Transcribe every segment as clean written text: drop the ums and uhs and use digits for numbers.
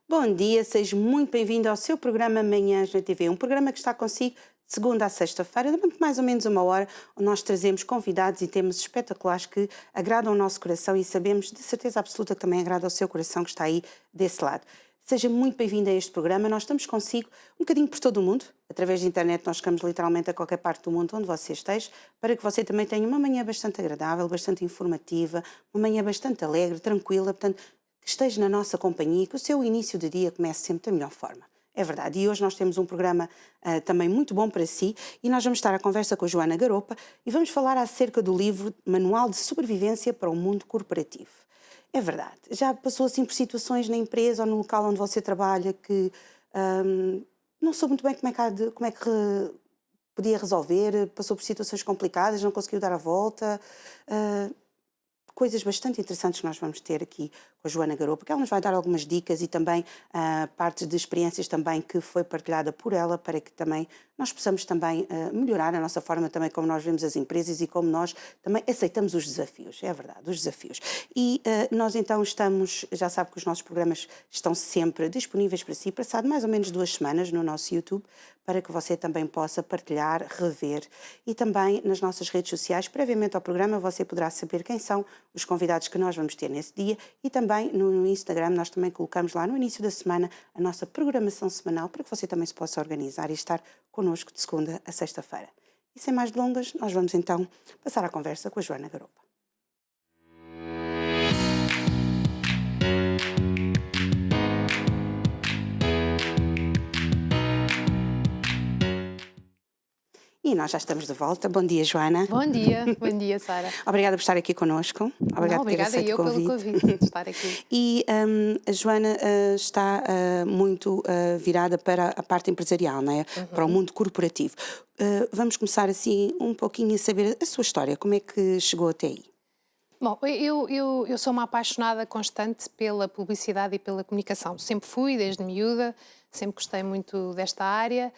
Bom dia, seja muito bem-vindo ao seu programa Manhãs na TV, um programa que está consigo de segunda a sexta-feira, durante mais ou menos uma hora, onde nós trazemos convidados e temas espetaculares que agradam ao nosso coração e sabemos de certeza absoluta que também agrada ao seu coração que está aí desse lado. Seja muito bem-vindo a este programa, nós estamos consigo um bocadinho por todo o mundo, através da internet nós chegamos literalmente a qualquer parte do mundo onde você esteja, para que você também tenha uma manhã bastante agradável, bastante informativa, uma manhã bastante alegre, tranquila, portanto, que esteja na nossa companhia e que o seu início de dia comece sempre da melhor forma. É verdade. E hoje nós temos um programa também muito bom para si e nós vamos estar à conversa com a Joana Garopa e vamos falar acerca do livro Manual de Sobrevivência para o Mundo Corporativo. É verdade. Já passou assim por situações na empresa ou no local onde você trabalha que não soube muito bem como é que podia resolver, passou por situações complicadas, não conseguiu dar a volta. Coisas bastante interessantes que nós vamos ter aqui com a Joana Garopa, porque ela nos vai dar algumas dicas e também partes de experiências também que foi partilhada por ela para que também nós possamos também melhorar a nossa forma também como nós vemos as empresas e como nós também aceitamos os desafios, é verdade, os desafios. E nós então já sabe que os nossos programas estão sempre disponíveis para si, passado mais ou menos 2 semanas no nosso YouTube, para que você também possa partilhar, rever e também nas nossas redes sociais, previamente ao programa você poderá saber quem são os convidados que nós vamos ter nesse dia e também no Instagram nós também colocamos lá no início da semana a nossa programação semanal para que você também se possa organizar e estar connosco de segunda a sexta-feira. E sem mais delongas, nós vamos então passar a conversa com a Joana Garopa. E nós já estamos de volta. Bom dia, Joana. Bom dia, Sara. Obrigada por estar aqui connosco. Obrigada eu pelo convite de estar aqui. E a Joana está muito virada para a parte empresarial, não é? Para o mundo corporativo. Vamos começar assim um pouquinho a saber a sua história, como é que chegou até aí? Bom, eu sou uma apaixonada constante pela publicidade e pela comunicação. Sempre fui, desde miúda, sempre gostei muito desta área.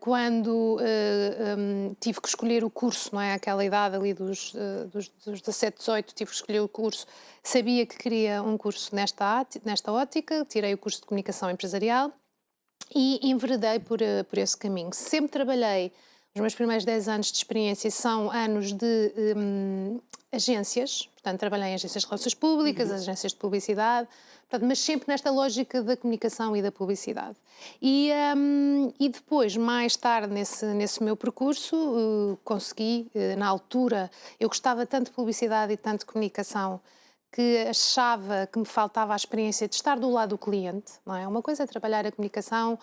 Quando tive que escolher o curso, não é? Aquela idade ali dos 17, 18, tive que escolher o curso. Sabia que queria um curso nesta ótica, tirei o curso de comunicação empresarial e enveredei por esse caminho. Sempre trabalhei. Os meus primeiros 10 anos de experiência são anos de agências, portanto, trabalhei em agências de relações públicas, agências de publicidade, portanto, mas sempre nesta lógica da comunicação e da publicidade. E depois, mais tarde, nesse meu percurso, consegui, na altura, eu gostava tanto de publicidade e tanto de comunicação, que achava que me faltava a experiência de estar do lado do cliente, não é? Uma coisa é trabalhar a comunicação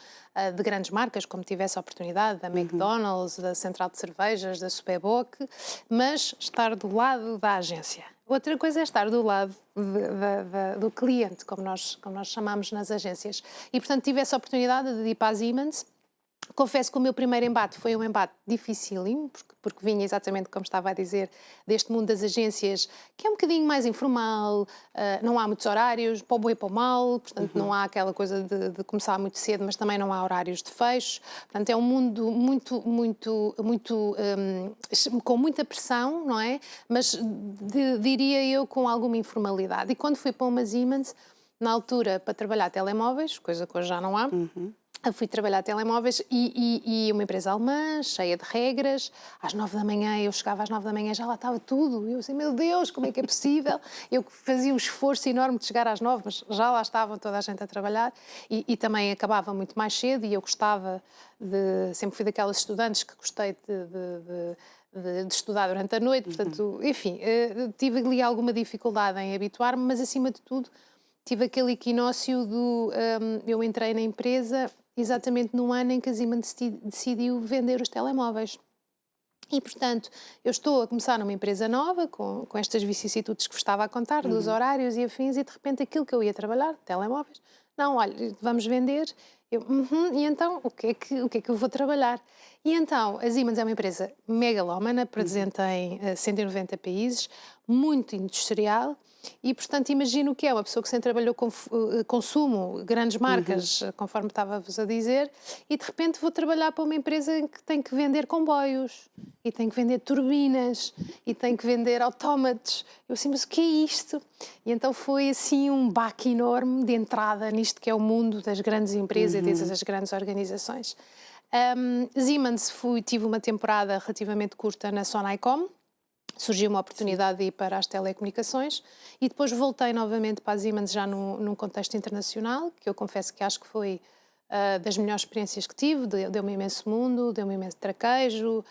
de grandes marcas, como tivesse a oportunidade, da McDonald's, da Central de Cervejas, da Superboc, mas estar do lado da agência. Outra coisa é estar do lado do cliente, como nós chamamos nas agências. E, portanto, tive essa oportunidade de ir para a Siemens. Confesso que o meu primeiro embate foi um embate dificílimo, porque vinha exatamente, como estava a dizer, deste mundo das agências, que é um bocadinho mais informal, não há muitos horários, para o bom e para o mal, portanto não há aquela coisa de começar muito cedo, mas também não há horários de fecho, portanto é um mundo com muita pressão, não é? Mas diria eu com alguma informalidade. E quando fui para uma Siemens, na altura, para trabalhar telemóveis, coisa que hoje já não há, eu fui trabalhar telemóveis e uma empresa alemã, cheia de regras. Às 9 da manhã, eu chegava às 9 da manhã, já lá estava tudo. Eu assim, meu Deus, como é que é possível? Eu fazia um esforço enorme de chegar às 9, mas já lá estava toda a gente a trabalhar. E também acabava muito mais cedo e eu gostava sempre fui daquelas estudantes que gostei de estudar durante a noite. Portanto, enfim, tive ali alguma dificuldade em habituar-me, mas acima de tudo tive aquele equinócio eu entrei na empresa exatamente no ano em que a Siemens decidiu vender os telemóveis. E, portanto, eu estou a começar numa empresa nova, com estas vicissitudes que vos estava a contar, dos horários e afins, e de repente aquilo que eu ia trabalhar, telemóveis, não, olha, vamos vender, e então, o que é que eu vou trabalhar? E então, a Siemens é uma empresa megalómana, presente em 190 países, muito industrial, E, portanto, imagino o que é uma pessoa que sempre trabalhou com consumo, grandes marcas, conforme estava-vos a dizer, e de repente vou trabalhar para uma empresa em que tem que vender comboios, e tem que vender turbinas, e tem que vender autómatos. Eu assim, mas o que é isto? E então foi assim um baque enorme de entrada nisto que é o mundo das grandes empresas e dessas grandes organizações. Siemens tive uma temporada relativamente curta na Sonaicom, surgiu uma oportunidade de ir para as telecomunicações e depois voltei novamente para a Siemens já num contexto internacional, que eu confesso que acho que foi das melhores experiências que tive, deu-me imenso mundo, deu-me imenso traquejo,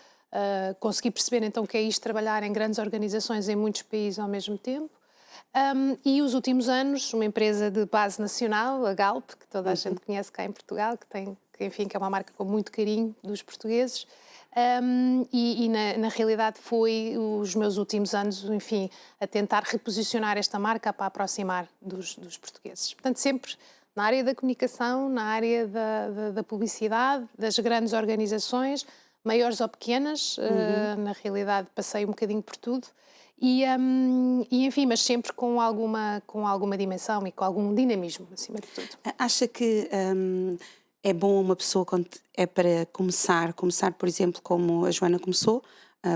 consegui perceber então o que é isto, trabalhar em grandes organizações em muitos países ao mesmo tempo. E os últimos anos, uma empresa de base nacional, a Galp, que toda a gente conhece cá em Portugal, que é uma marca com muito carinho dos portugueses, na realidade foi os meus últimos anos, enfim, a tentar reposicionar esta marca para aproximar dos portugueses. Portanto, sempre na área da comunicação, na área da publicidade, das grandes organizações, maiores ou pequenas, na realidade passei um bocadinho por tudo. Enfim, mas sempre com alguma dimensão e com algum dinamismo, acima de tudo. Acha que é bom uma pessoa, quando é para começar, por exemplo, como a Joana começou,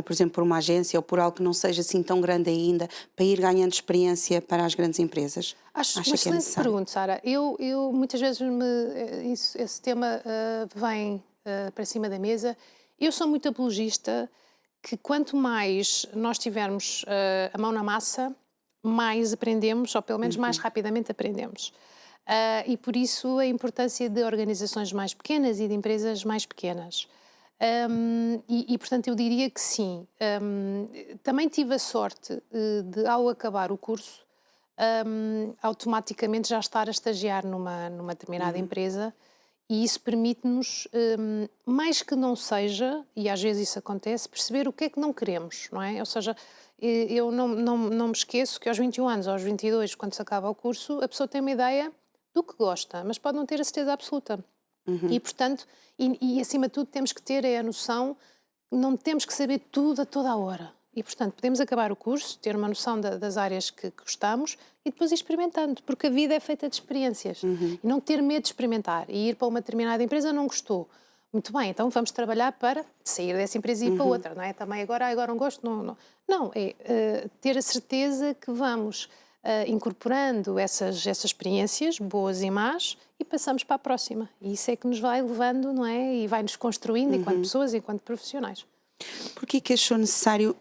por exemplo, por uma agência ou por algo que não seja assim tão grande ainda, para ir ganhando experiência para as grandes empresas? Acho Acha uma que é excelente necessário? pergunta, Sara. Eu muitas vezes esse tema vem para cima da mesa. Eu sou muito apologista que quanto mais nós tivermos a mão na massa, mais aprendemos, ou pelo menos mais rapidamente aprendemos. E por isso a importância de organizações mais pequenas e de empresas mais pequenas. Portanto, eu diria que sim. Também tive a sorte de, ao acabar o curso, automaticamente já estar a estagiar numa determinada empresa, e isso permite-nos, mais que não seja, e às vezes isso acontece, perceber o que é que não queremos, não é? Ou seja, eu não me esqueço que aos 21 anos, aos 22, quando se acaba o curso, a pessoa tem uma ideia do que gosta, mas pode não ter a certeza absoluta. E, portanto, acima de tudo, temos que ter a noção, não temos que saber tudo a toda a hora. E, portanto, podemos acabar o curso, ter uma noção das áreas que gostamos e depois ir experimentando, porque a vida é feita de experiências. E não ter medo de experimentar. E ir para uma determinada empresa não gostou. Muito bem, então vamos trabalhar para sair dessa empresa e ir para outra, não é? Também agora não gosto, não. Não, é ter a certeza que vamos incorporando essas experiências, boas e más, e passamos para a próxima. E isso é que nos vai levando, não é? E vai nos construindo enquanto pessoas, enquanto profissionais. Porquê que achou necessário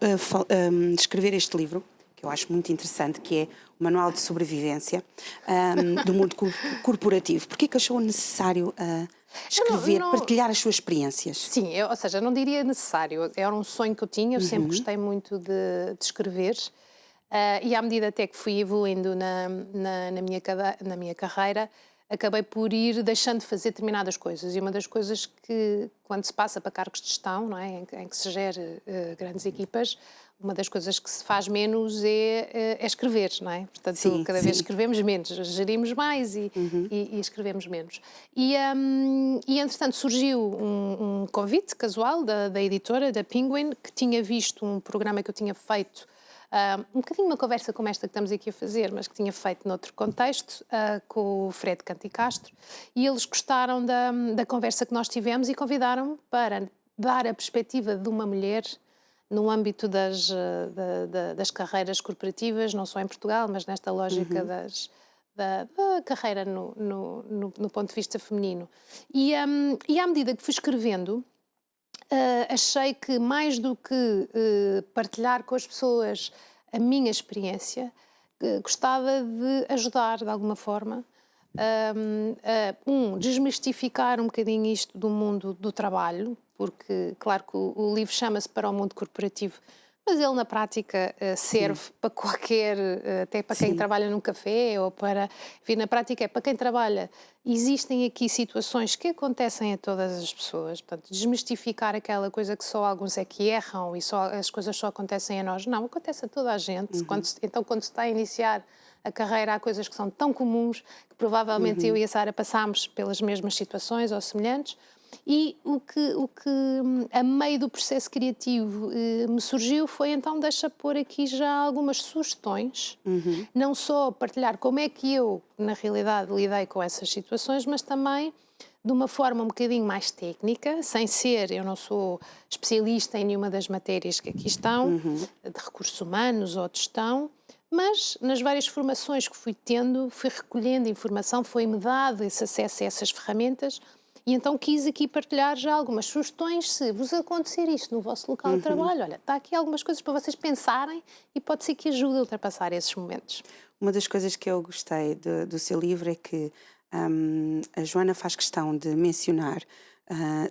escrever este livro, que eu acho muito interessante, que é o Manual de Sobrevivência do Mundo Corporativo? Porquê que achou necessário escrever, partilhar as suas experiências? Sim, ou seja, não diria necessário. Era um sonho que eu tinha, eu sempre gostei muito de escrever. E à medida até que fui evoluindo na minha carreira, acabei por ir deixando de fazer determinadas coisas. E uma das coisas que, quando se passa para cargos de gestão, não é? em que se gere grandes equipas, uma das coisas que se faz menos é escrever, não é? Portanto, cada vez escrevemos menos, gerimos mais e escrevemos menos. E entretanto, surgiu um convite casual da editora, da Penguin, que tinha visto um programa que eu tinha feito, um bocadinho uma conversa como esta que estamos aqui a fazer, mas que tinha feito noutro contexto, com o Fred Canticastro, e eles gostaram da conversa que nós tivemos e convidaram-me para dar a perspectiva de uma mulher no âmbito das carreiras corporativas, não só em Portugal, mas nesta lógica da carreira no ponto de vista feminino. E à medida que fui escrevendo, achei que mais do que partilhar com as pessoas a minha experiência, gostava de ajudar de alguma forma desmistificar um bocadinho isto do mundo do trabalho, porque claro que o livro chama-se Para o Mundo Corporativo, mas ele na prática serve para qualquer, até para quem trabalha num café ou para, enfim, na prática é para quem trabalha. Existem aqui situações que acontecem a todas as pessoas, portanto, desmistificar aquela coisa que só alguns é que erram e as coisas só acontecem a nós. Não, acontece a toda a gente. Então, quando se está a iniciar a carreira, há coisas que são tão comuns que provavelmente eu e a Sara passámos pelas mesmas situações ou semelhantes. E o que a meio do processo criativo me surgiu foi então deixa pôr aqui já algumas sugestões, não só partilhar como é que eu, na realidade, lidei com essas situações, mas também de uma forma um bocadinho mais técnica, sem ser, eu não sou especialista em nenhuma das matérias que aqui estão, de recursos humanos ou de gestão, mas nas várias formações que fui tendo, fui recolhendo informação, foi-me dado esse acesso a essas ferramentas e então quis aqui partilhar já algumas sugestões, se vos acontecer isto no vosso local de trabalho, olha, está aqui algumas coisas para vocês pensarem e pode ser que ajude a ultrapassar esses momentos. Uma das coisas que eu gostei do seu livro é que a Joana faz questão de mencionar,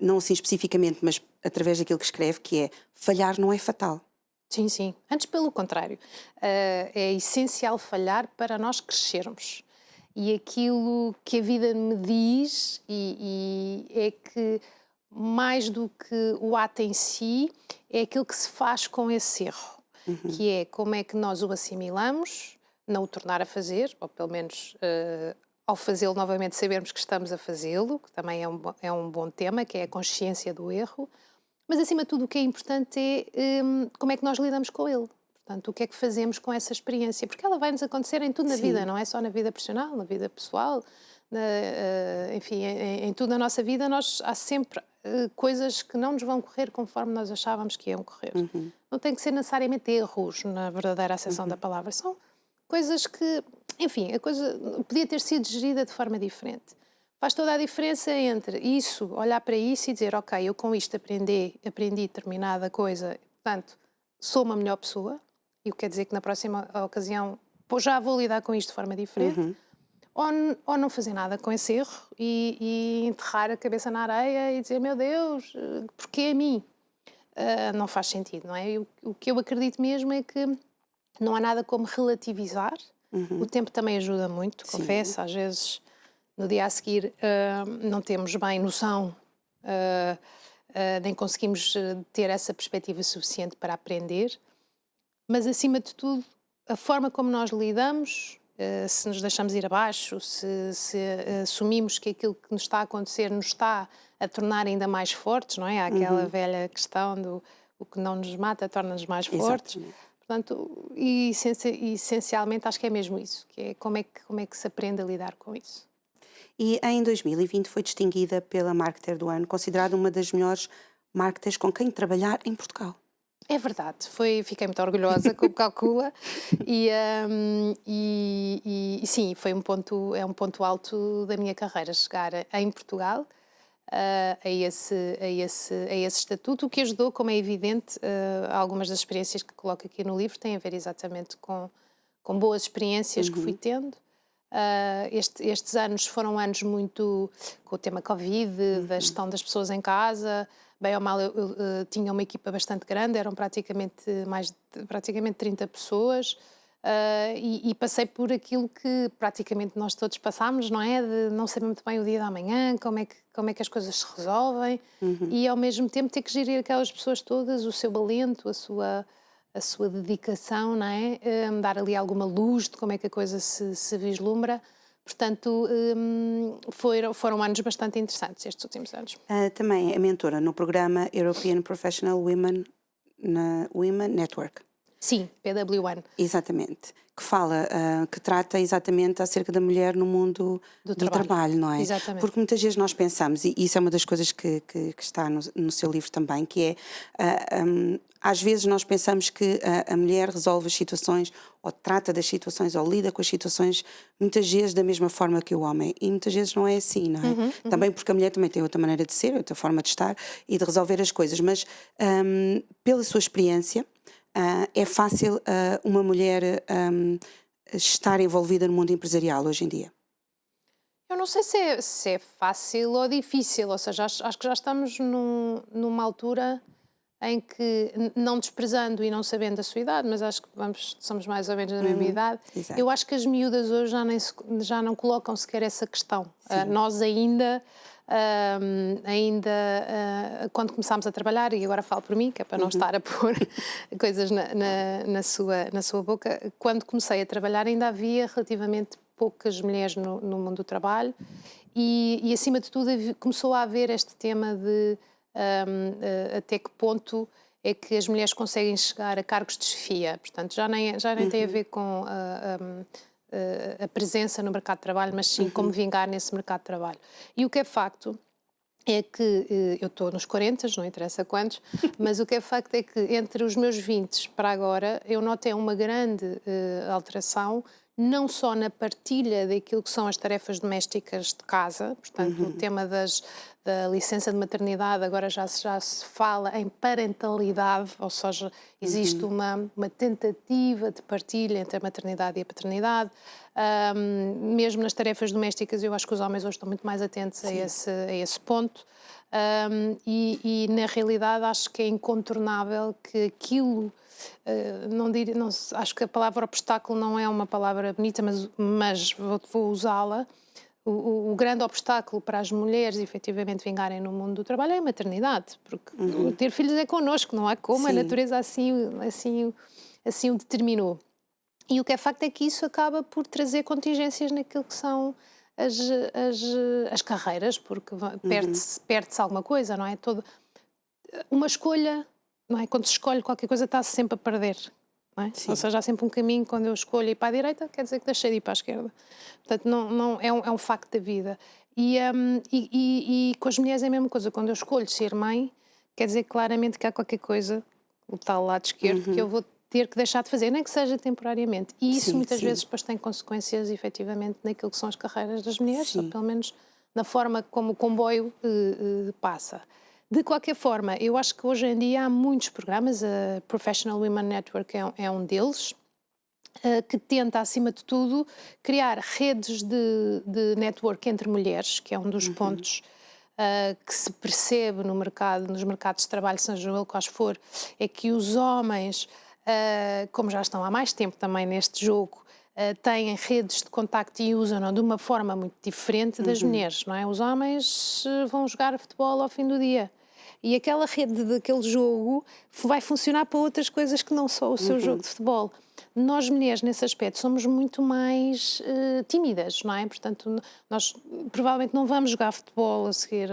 não assim especificamente, mas através daquilo que escreve, que é falhar não é fatal. Sim, sim. Antes, pelo contrário. É essencial falhar para nós crescermos. E aquilo que a vida me diz é que, mais do que o ato em si, é aquilo que se faz com esse erro. Que é como é que nós o assimilamos, não o tornar a fazer, ou pelo menos ao fazê-lo novamente sabermos que estamos a fazê-lo, que também é um bom tema, que é a consciência do erro. Mas, acima de tudo, o que é importante é como é que nós lidamos com ele. Portanto, o que é que fazemos com essa experiência? Porque ela vai nos acontecer em tudo na vida, não é só na vida profissional, na vida pessoal, enfim, em tudo na nossa vida há sempre coisas que não nos vão correr conforme nós achávamos que iam correr. Não tem que ser necessariamente erros, na verdadeira acessão da palavra. São coisas que, enfim, a coisa podia ter sido gerida de forma diferente. Faz toda a diferença entre isso, olhar para isso e dizer, ok, eu com isto aprendi determinada coisa, portanto, sou uma melhor pessoa, e o que quer dizer que na próxima ocasião já vou lidar com isto de forma diferente, ou não fazer nada com esse erro e enterrar a cabeça na areia e dizer, meu Deus, porquê a mim? Não faz sentido, não é? O que eu acredito mesmo é que não há nada como relativizar, o tempo também ajuda muito, confesso, às vezes no dia a seguir não temos bem noção, nem conseguimos ter essa perspectiva suficiente para aprender, mas acima de tudo, a forma como nós lidamos, se nos deixamos ir abaixo, se assumimos que aquilo que nos está a acontecer nos está a tornar ainda mais fortes, não é? Há aquela velha questão do o que não nos mata torna-nos mais fortes. Exatamente. Portanto, e essencialmente acho que é mesmo isso, que é como é que se aprende a lidar com isso. E em 2020 foi distinguida pela Marketer do Ano, considerada uma das melhores marketers com quem trabalhar em Portugal. É verdade, fiquei muito orgulhosa, como calcula, e sim, é um ponto alto da minha carreira, chegar em Portugal a esse estatuto, o que ajudou, como é evidente, algumas das experiências que coloco aqui no livro têm a ver exatamente com boas experiências que fui tendo. Estes anos foram anos muito com o tema Covid, da gestão das pessoas em casa. Bem ou mal, eu tinha uma equipa bastante grande, eram praticamente 30 pessoas, e passei por aquilo que praticamente nós todos passámos, não é? De não saber muito bem o dia da manhã, como é que as coisas se resolvem, e ao mesmo tempo ter que gerir aquelas pessoas todas, o seu alento, a sua dedicação, não é? Dar ali alguma luz de como é que a coisa se vislumbra. Portanto, foram anos bastante interessantes estes últimos anos. Também é mentora no programa European Professional Women Network. Sim, PW1. Exatamente. Que trata exatamente acerca da mulher no mundo do trabalho, não é? Exatamente. Porque muitas vezes nós pensamos, e isso é uma das coisas que está no seu livro também, que é, às vezes nós pensamos que a mulher resolve as situações, ou trata das situações, ou lida com as situações, muitas vezes da mesma forma que o homem. E muitas vezes não é assim, não é? Também porque a mulher também tem outra maneira de ser, outra forma de estar e de resolver as coisas. Mas, pela sua experiência, é fácil uma mulher estar envolvida no mundo empresarial hoje em dia? Eu não sei se é fácil ou difícil, ou seja, acho que já estamos numa altura em que, não desprezando e não sabendo a sua idade, mas acho que somos mais ou menos da mesma idade, exato. eu acho que as miúdas hoje já não colocam sequer essa questão. Nós ainda, quando começámos a trabalhar, e agora falo por mim, que é para não estar a pôr coisas na sua boca, quando comecei a trabalhar ainda havia relativamente poucas mulheres no mundo do trabalho e acima de tudo, começou a haver este tema de até que ponto é que as mulheres conseguem chegar a cargos de chefia. Portanto, já nem tem a ver com a presença no mercado de trabalho, mas sim como vingar nesse mercado de trabalho. E o que é facto é que eu estou nos 40, não interessa quantos, mas o que é facto é que entre os meus 20 para agora eu notei uma grande alteração, não só na partilha daquilo que são as tarefas domésticas de casa, portanto o tema da licença de maternidade agora já se fala em parentalidade, ou seja, existe uma tentativa de partilha entre a maternidade e a paternidade. Mesmo nas tarefas domésticas eu acho que os homens hoje estão muito mais atentos a esse ponto. E na realidade acho que é incontornável que aquilo, acho que a palavra obstáculo não é uma palavra bonita, mas vou usá-la. O grande obstáculo para as mulheres efetivamente vingarem no mundo do trabalho é a maternidade, porque ter filhos é connosco, não há como, a natureza assim o determinou. E o que é facto é que isso acaba por trazer contingências naquilo que são as carreiras, porque perde-se alguma coisa, não é? Uma escolha, não é? Quando se escolhe qualquer coisa está-se sempre a perder, não é? Ou seja, há sempre um caminho, quando eu escolho ir para a direita, quer dizer que deixei de ir para a esquerda. Portanto, é um facto da vida. E com as mulheres é a mesma coisa, quando eu escolho ser mãe, quer dizer claramente que há qualquer coisa, o tal lado esquerdo, que eu vou ter que deixar de fazer, nem que seja temporariamente. E isso muitas vezes depois tem consequências, efetivamente, naquilo que são as carreiras das mulheres, ou pelo menos na forma como o comboio passa. De qualquer forma, eu acho que hoje em dia há muitos programas, a Professional Women Network é um deles, que tenta, acima de tudo, criar redes de network entre mulheres, que é um dos pontos que se percebe nos mercados de trabalho, seja ele quais for, é que os homens, como já estão há mais tempo também neste jogo, têm redes de contacto e usam de uma forma muito diferente das mulheres, não é? Os homens vão jogar futebol ao fim do dia. E aquela rede daquele jogo vai funcionar para outras coisas que não só o seu jogo de futebol. Nós, mulheres, nesse aspecto, somos muito mais tímidas, não é? Portanto, nós provavelmente não vamos jogar futebol a seguir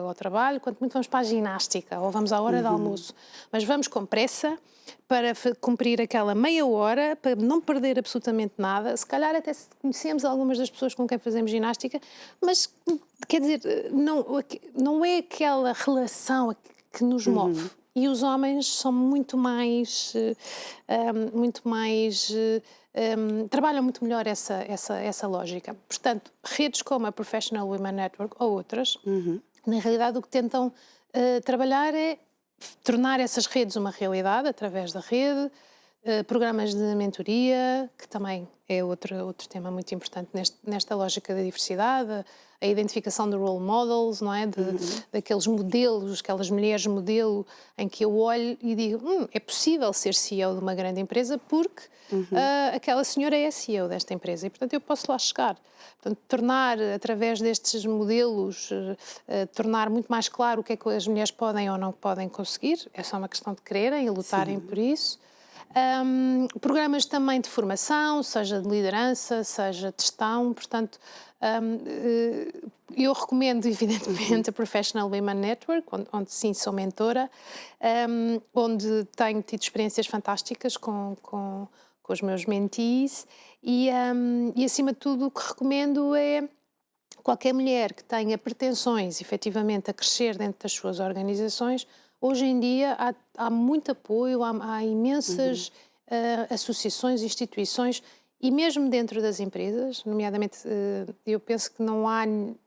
ao trabalho, quanto muito vamos para a ginástica ou vamos à hora de almoço. Mas vamos com pressa para cumprir aquela meia hora, para não perder absolutamente nada. Se calhar até conhecemos algumas das pessoas com quem fazemos ginástica, mas, quer dizer, não é aquela relação que nos move. E os homens são muito mais trabalham muito melhor essa lógica. Portanto, redes como a Professional Women Network ou outras, na realidade o que tentam trabalhar é tornar essas redes uma realidade através da rede, programas de mentoria, que também é outro tema muito importante nesta lógica da diversidade, a identificação de role models, não é? Daqueles modelos, aquelas mulheres modelo, em que eu olho e digo, é possível ser CEO de uma grande empresa porque aquela senhora é a CEO desta empresa e, portanto, eu posso lá chegar. Portanto, tornar, através destes modelos, tornar muito mais claro o que é que as mulheres podem ou não podem conseguir, é só uma questão de quererem e lutarem por isso. Programas também de formação, seja de liderança, seja de gestão, portanto, eu recomendo evidentemente a Professional Women Network, onde sim sou mentora, onde tenho tido experiências fantásticas com os meus mentees e acima de tudo o que recomendo é qualquer mulher que tenha pretensões efetivamente a crescer dentro das suas organizações. Hoje em dia há muito apoio, há imensas associações, instituições e mesmo dentro das empresas, nomeadamente eu penso que não há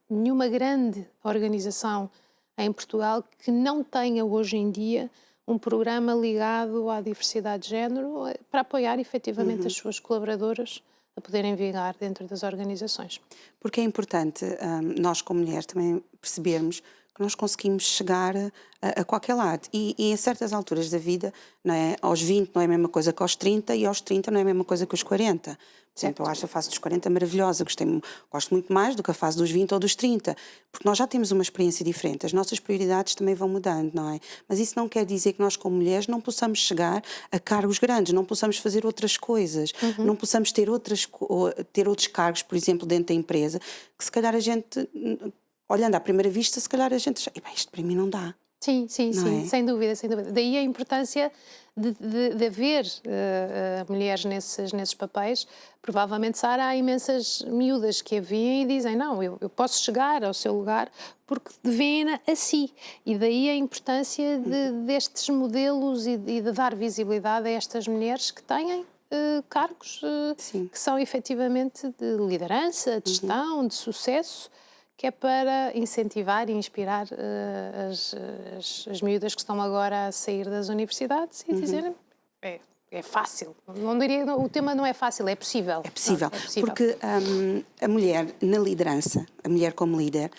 nenhuma grande organização em Portugal que não tenha hoje em dia um programa ligado à diversidade de género para apoiar efetivamente as suas colaboradoras a poderem vingar dentro das organizações. Porque é importante nós como mulheres também percebermos que nós conseguimos chegar a qualquer lado. E em certas alturas da vida, não é? Aos 20 não é a mesma coisa que aos 30 e aos 30 não é a mesma coisa que aos 40. Por exemplo, eu acho a fase dos 40 maravilhosa, gosto muito mais do que a fase dos 20 ou dos 30, porque nós já temos uma experiência diferente, as nossas prioridades também vão mudando, não é? Mas isso não quer dizer que nós, como mulheres, não possamos chegar a cargos grandes, não possamos fazer outras coisas, não possamos ter outros cargos, por exemplo, dentro da empresa, que se calhar a gente, olhando à primeira vista, se calhar a gente diz, isto para mim não dá. Sim, sim, Não sim, é? sem dúvida, sem dúvida. Daí a importância de haver mulheres nesses papéis. Provavelmente, Sara, há imensas miúdas que a veem e dizem, não, eu posso chegar ao seu lugar porque veem-na a si. E daí a importância destes modelos e de dar visibilidade a estas mulheres que têm cargos Sim. que são efetivamente de liderança, de gestão, de sucesso, que é para incentivar e inspirar as miúdas que estão agora a sair das universidades e dizerem, é fácil. Não diria, o tema não é fácil, é possível. É possível, Não, é possível. porque a mulher na liderança, a mulher como líder,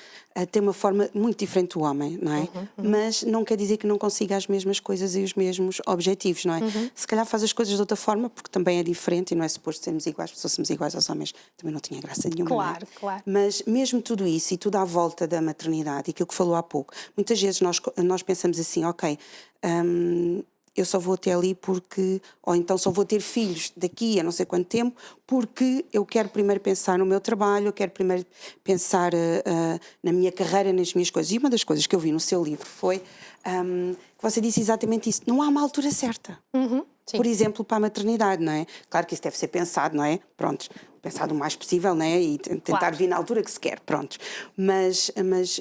tem uma forma muito diferente do homem, não é? Mas não quer dizer que não consiga as mesmas coisas e os mesmos objetivos, não é? Se calhar faz as coisas de outra forma, porque também é diferente e não é suposto sermos iguais, porque se fôssemos iguais aos homens também não tinha graça nenhuma, Claro, não é? claro. Mas mesmo tudo isso e tudo à volta da maternidade, e aquilo que falou há pouco, muitas vezes nós pensamos assim, ok, eu só vou até ali porque, ou então só vou ter filhos daqui a não sei quanto tempo, porque eu quero primeiro pensar no meu trabalho, eu quero primeiro pensar na minha carreira, nas minhas coisas. E uma das coisas que eu vi no seu livro foi que você disse exatamente isso, não há uma altura certa. Sim. Por exemplo, para a maternidade, não é? Claro que isso deve ser pensado, não é? Pronto, pensado o mais possível, não é? E tentar Claro. vir na altura que se quer, pronto. Mas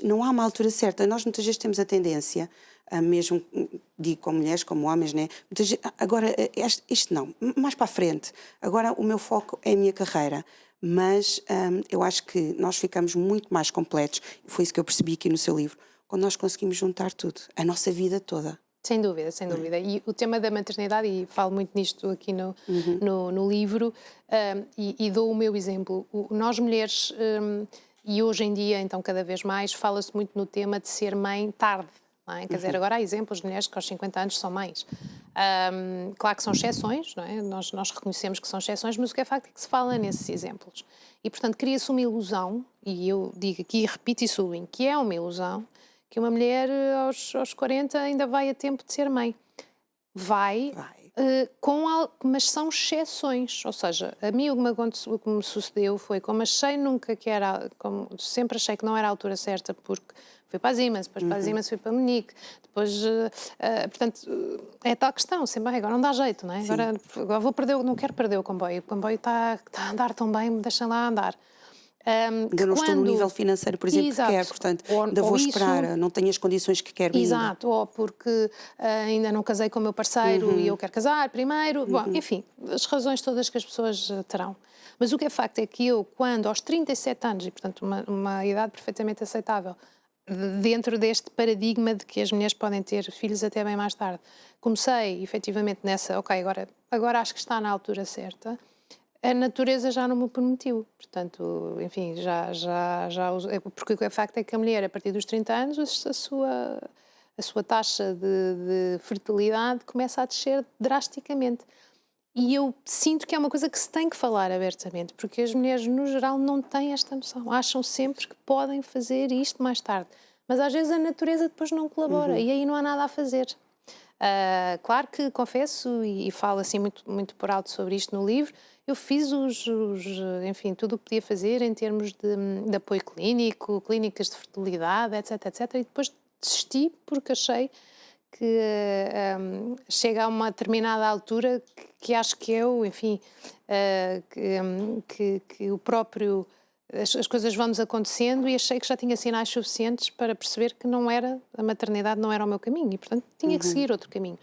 não há uma altura certa. Nós muitas vezes temos a tendência, mesmo, digo como mulheres, como homens, né? Muitas vezes, agora, isto não, mais para a frente. Agora o meu foco é a minha carreira. Mas eu acho que nós ficamos muito mais completos, e foi isso que eu percebi aqui no seu livro, quando nós conseguimos juntar tudo, a nossa vida toda. Sem dúvida, sem dúvida. E o tema da maternidade, e falo muito nisto aqui no livro, e dou o meu exemplo. Nós mulheres, e hoje em dia, então cada vez mais, fala-se muito no tema de ser mãe tarde. Não é? Quer dizer, agora há exemplos de mulheres que aos 50 anos são mães. Claro que são exceções, não é? Nós reconhecemos que são exceções, mas o que é facto é que se fala nesses exemplos. E, portanto, cria-se uma ilusão, e eu digo aqui e repito e sublinho, que é uma ilusão, que uma mulher aos 40 ainda vai a tempo de ser mãe. Vai. Mas são exceções, ou seja, a mim o que me sucedeu foi, como achei nunca que era, como sempre achei que não era a altura certa, porque fui para a Siemens, depois para a Siemens fui para a Munique, depois, portanto, é tal questão, sempre, agora não dá jeito, não é? Agora vou perder, não quero perder o comboio está a andar tão bem, me deixem lá andar. Ainda não estou no nível financeiro, por exemplo, que quero, portanto, ainda vou esperar, não tenho as condições que quero ainda. Exato, ou porque ainda não casei com o meu parceiro e eu quero casar primeiro. Bom, enfim, as razões todas que as pessoas terão. Mas o que é facto é que eu, quando aos 37 anos, e portanto uma idade perfeitamente aceitável, dentro deste paradigma de que as mulheres podem ter filhos até bem mais tarde, comecei efetivamente nessa, ok, agora acho que está na altura certa. A natureza já não me permitiu, portanto, enfim, porque o que é facto é que a mulher, a partir dos 30 anos, a sua taxa de fertilidade começa a descer drasticamente. E eu sinto que é uma coisa que se tem que falar abertamente, porque as mulheres, no geral, não têm esta noção. Acham sempre que podem fazer isto mais tarde. Mas às vezes a natureza depois não colabora e aí não há nada a fazer. Claro que confesso e falo assim muito por alto sobre isto no livro, eu fiz enfim, tudo o que podia fazer em termos de apoio clínico, clínicas de fertilidade, etc, e depois desisti porque achei que chega a uma determinada altura que acho que enfim, que o próprio... As coisas vão-nos acontecendo e achei que já tinha sinais suficientes para perceber que a maternidade não era o meu caminho e, portanto, tinha que seguir outro caminho.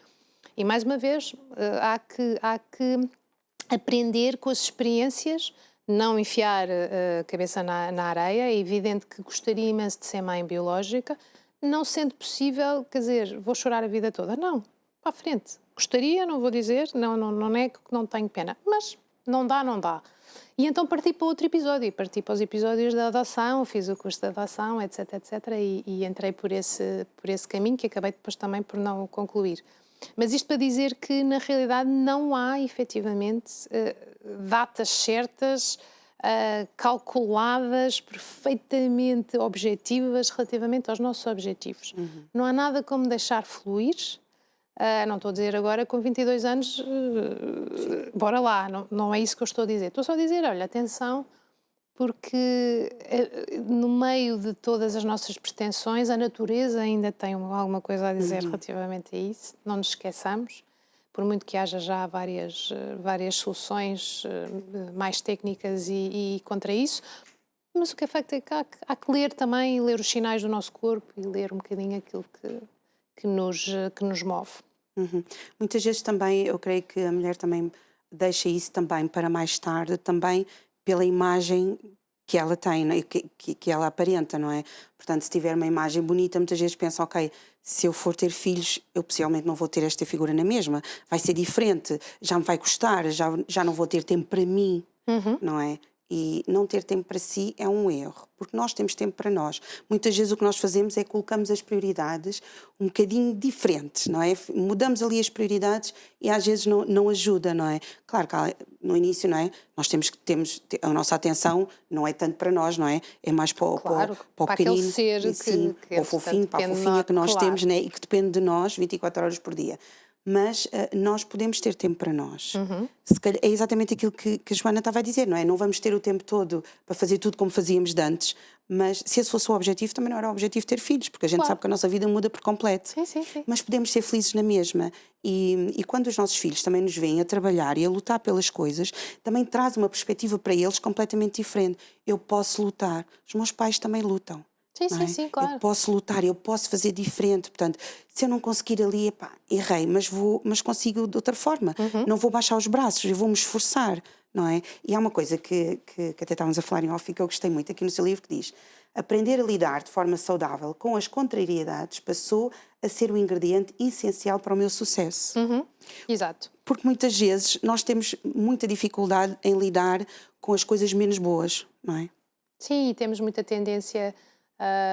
E, mais uma vez, há que aprender com as experiências, não enfiar a cabeça na areia. É evidente que gostaria imenso de ser mãe biológica, não sendo possível, quer dizer, vou chorar a vida toda. Não, para a frente. Gostaria, não vou dizer, não nego que não tenho pena, mas não dá. E então parti para outro episódio, parti para os episódios da adoção, fiz o curso de adoção, etc, etc, e entrei por esse caminho que acabei depois também por não concluir. Mas isto para dizer que, na realidade, não há, efetivamente, datas certas, calculadas, perfeitamente objetivas relativamente aos nossos objetivos. Não há nada como deixar fluir. Não estou a dizer agora, com 22 anos, bora lá, não é isso que eu estou a dizer. Estou só a dizer, olha, atenção, porque no meio de todas as nossas pretensões, a natureza ainda tem alguma coisa a dizer relativamente a isso, não nos esqueçamos, por muito que haja já várias soluções mais técnicas e contra isso, mas o que é facto é que há que ler também, ler os sinais do nosso corpo e ler um bocadinho aquilo que nos move. Muitas vezes também, eu creio que a mulher também deixa isso também para mais tarde, também pela imagem que ela tem, né? que ela aparenta, não é? Portanto, se tiver uma imagem bonita, muitas vezes pensa, ok, se eu for ter filhos, eu possivelmente não vou ter esta figura na mesma, vai ser diferente, já me vai custar, já não vou ter tempo para mim, não é? E não ter tempo para si é um erro, porque nós temos tempo para nós. Muitas vezes o que nós fazemos é colocamos as prioridades um bocadinho diferentes, não é? Mudamos ali as prioridades e às vezes não ajuda, não é? Claro que no início, não é? Nós temos a nossa atenção não é tanto para nós, não é? É mais para o aquele pequenino, ser sim, para o fofinho, para a fofinha que nós temos, né? E que depende de nós 24 horas por dia. Mas nós podemos ter tempo para nós. Se calhar, é exatamente aquilo que a Joana estava a dizer, não é? Não vamos ter o tempo todo para fazer tudo como fazíamos de antes, mas se esse fosse o objetivo, também não era o objetivo ter filhos, porque a gente sabe que a nossa vida muda por completo. Sim. Mas podemos ser felizes na mesma. E quando os nossos filhos também nos veem a trabalhar e a lutar pelas coisas, também traz uma perspectiva para eles completamente diferente. Eu posso lutar. Os meus pais também lutam. Sim, claro. Eu posso lutar, eu posso fazer diferente. Portanto, se eu não conseguir ali, epá, errei, mas consigo de outra forma. Não vou baixar os braços, eu vou me esforçar, não é? E há uma coisa que até estávamos a falar em off e que eu gostei muito aqui no seu livro, que diz: aprender a lidar de forma saudável com as contrariedades passou a ser o ingrediente essencial para o meu sucesso. Exato. Porque muitas vezes nós temos muita dificuldade em lidar com as coisas menos boas, não é? Sim, e temos muita tendência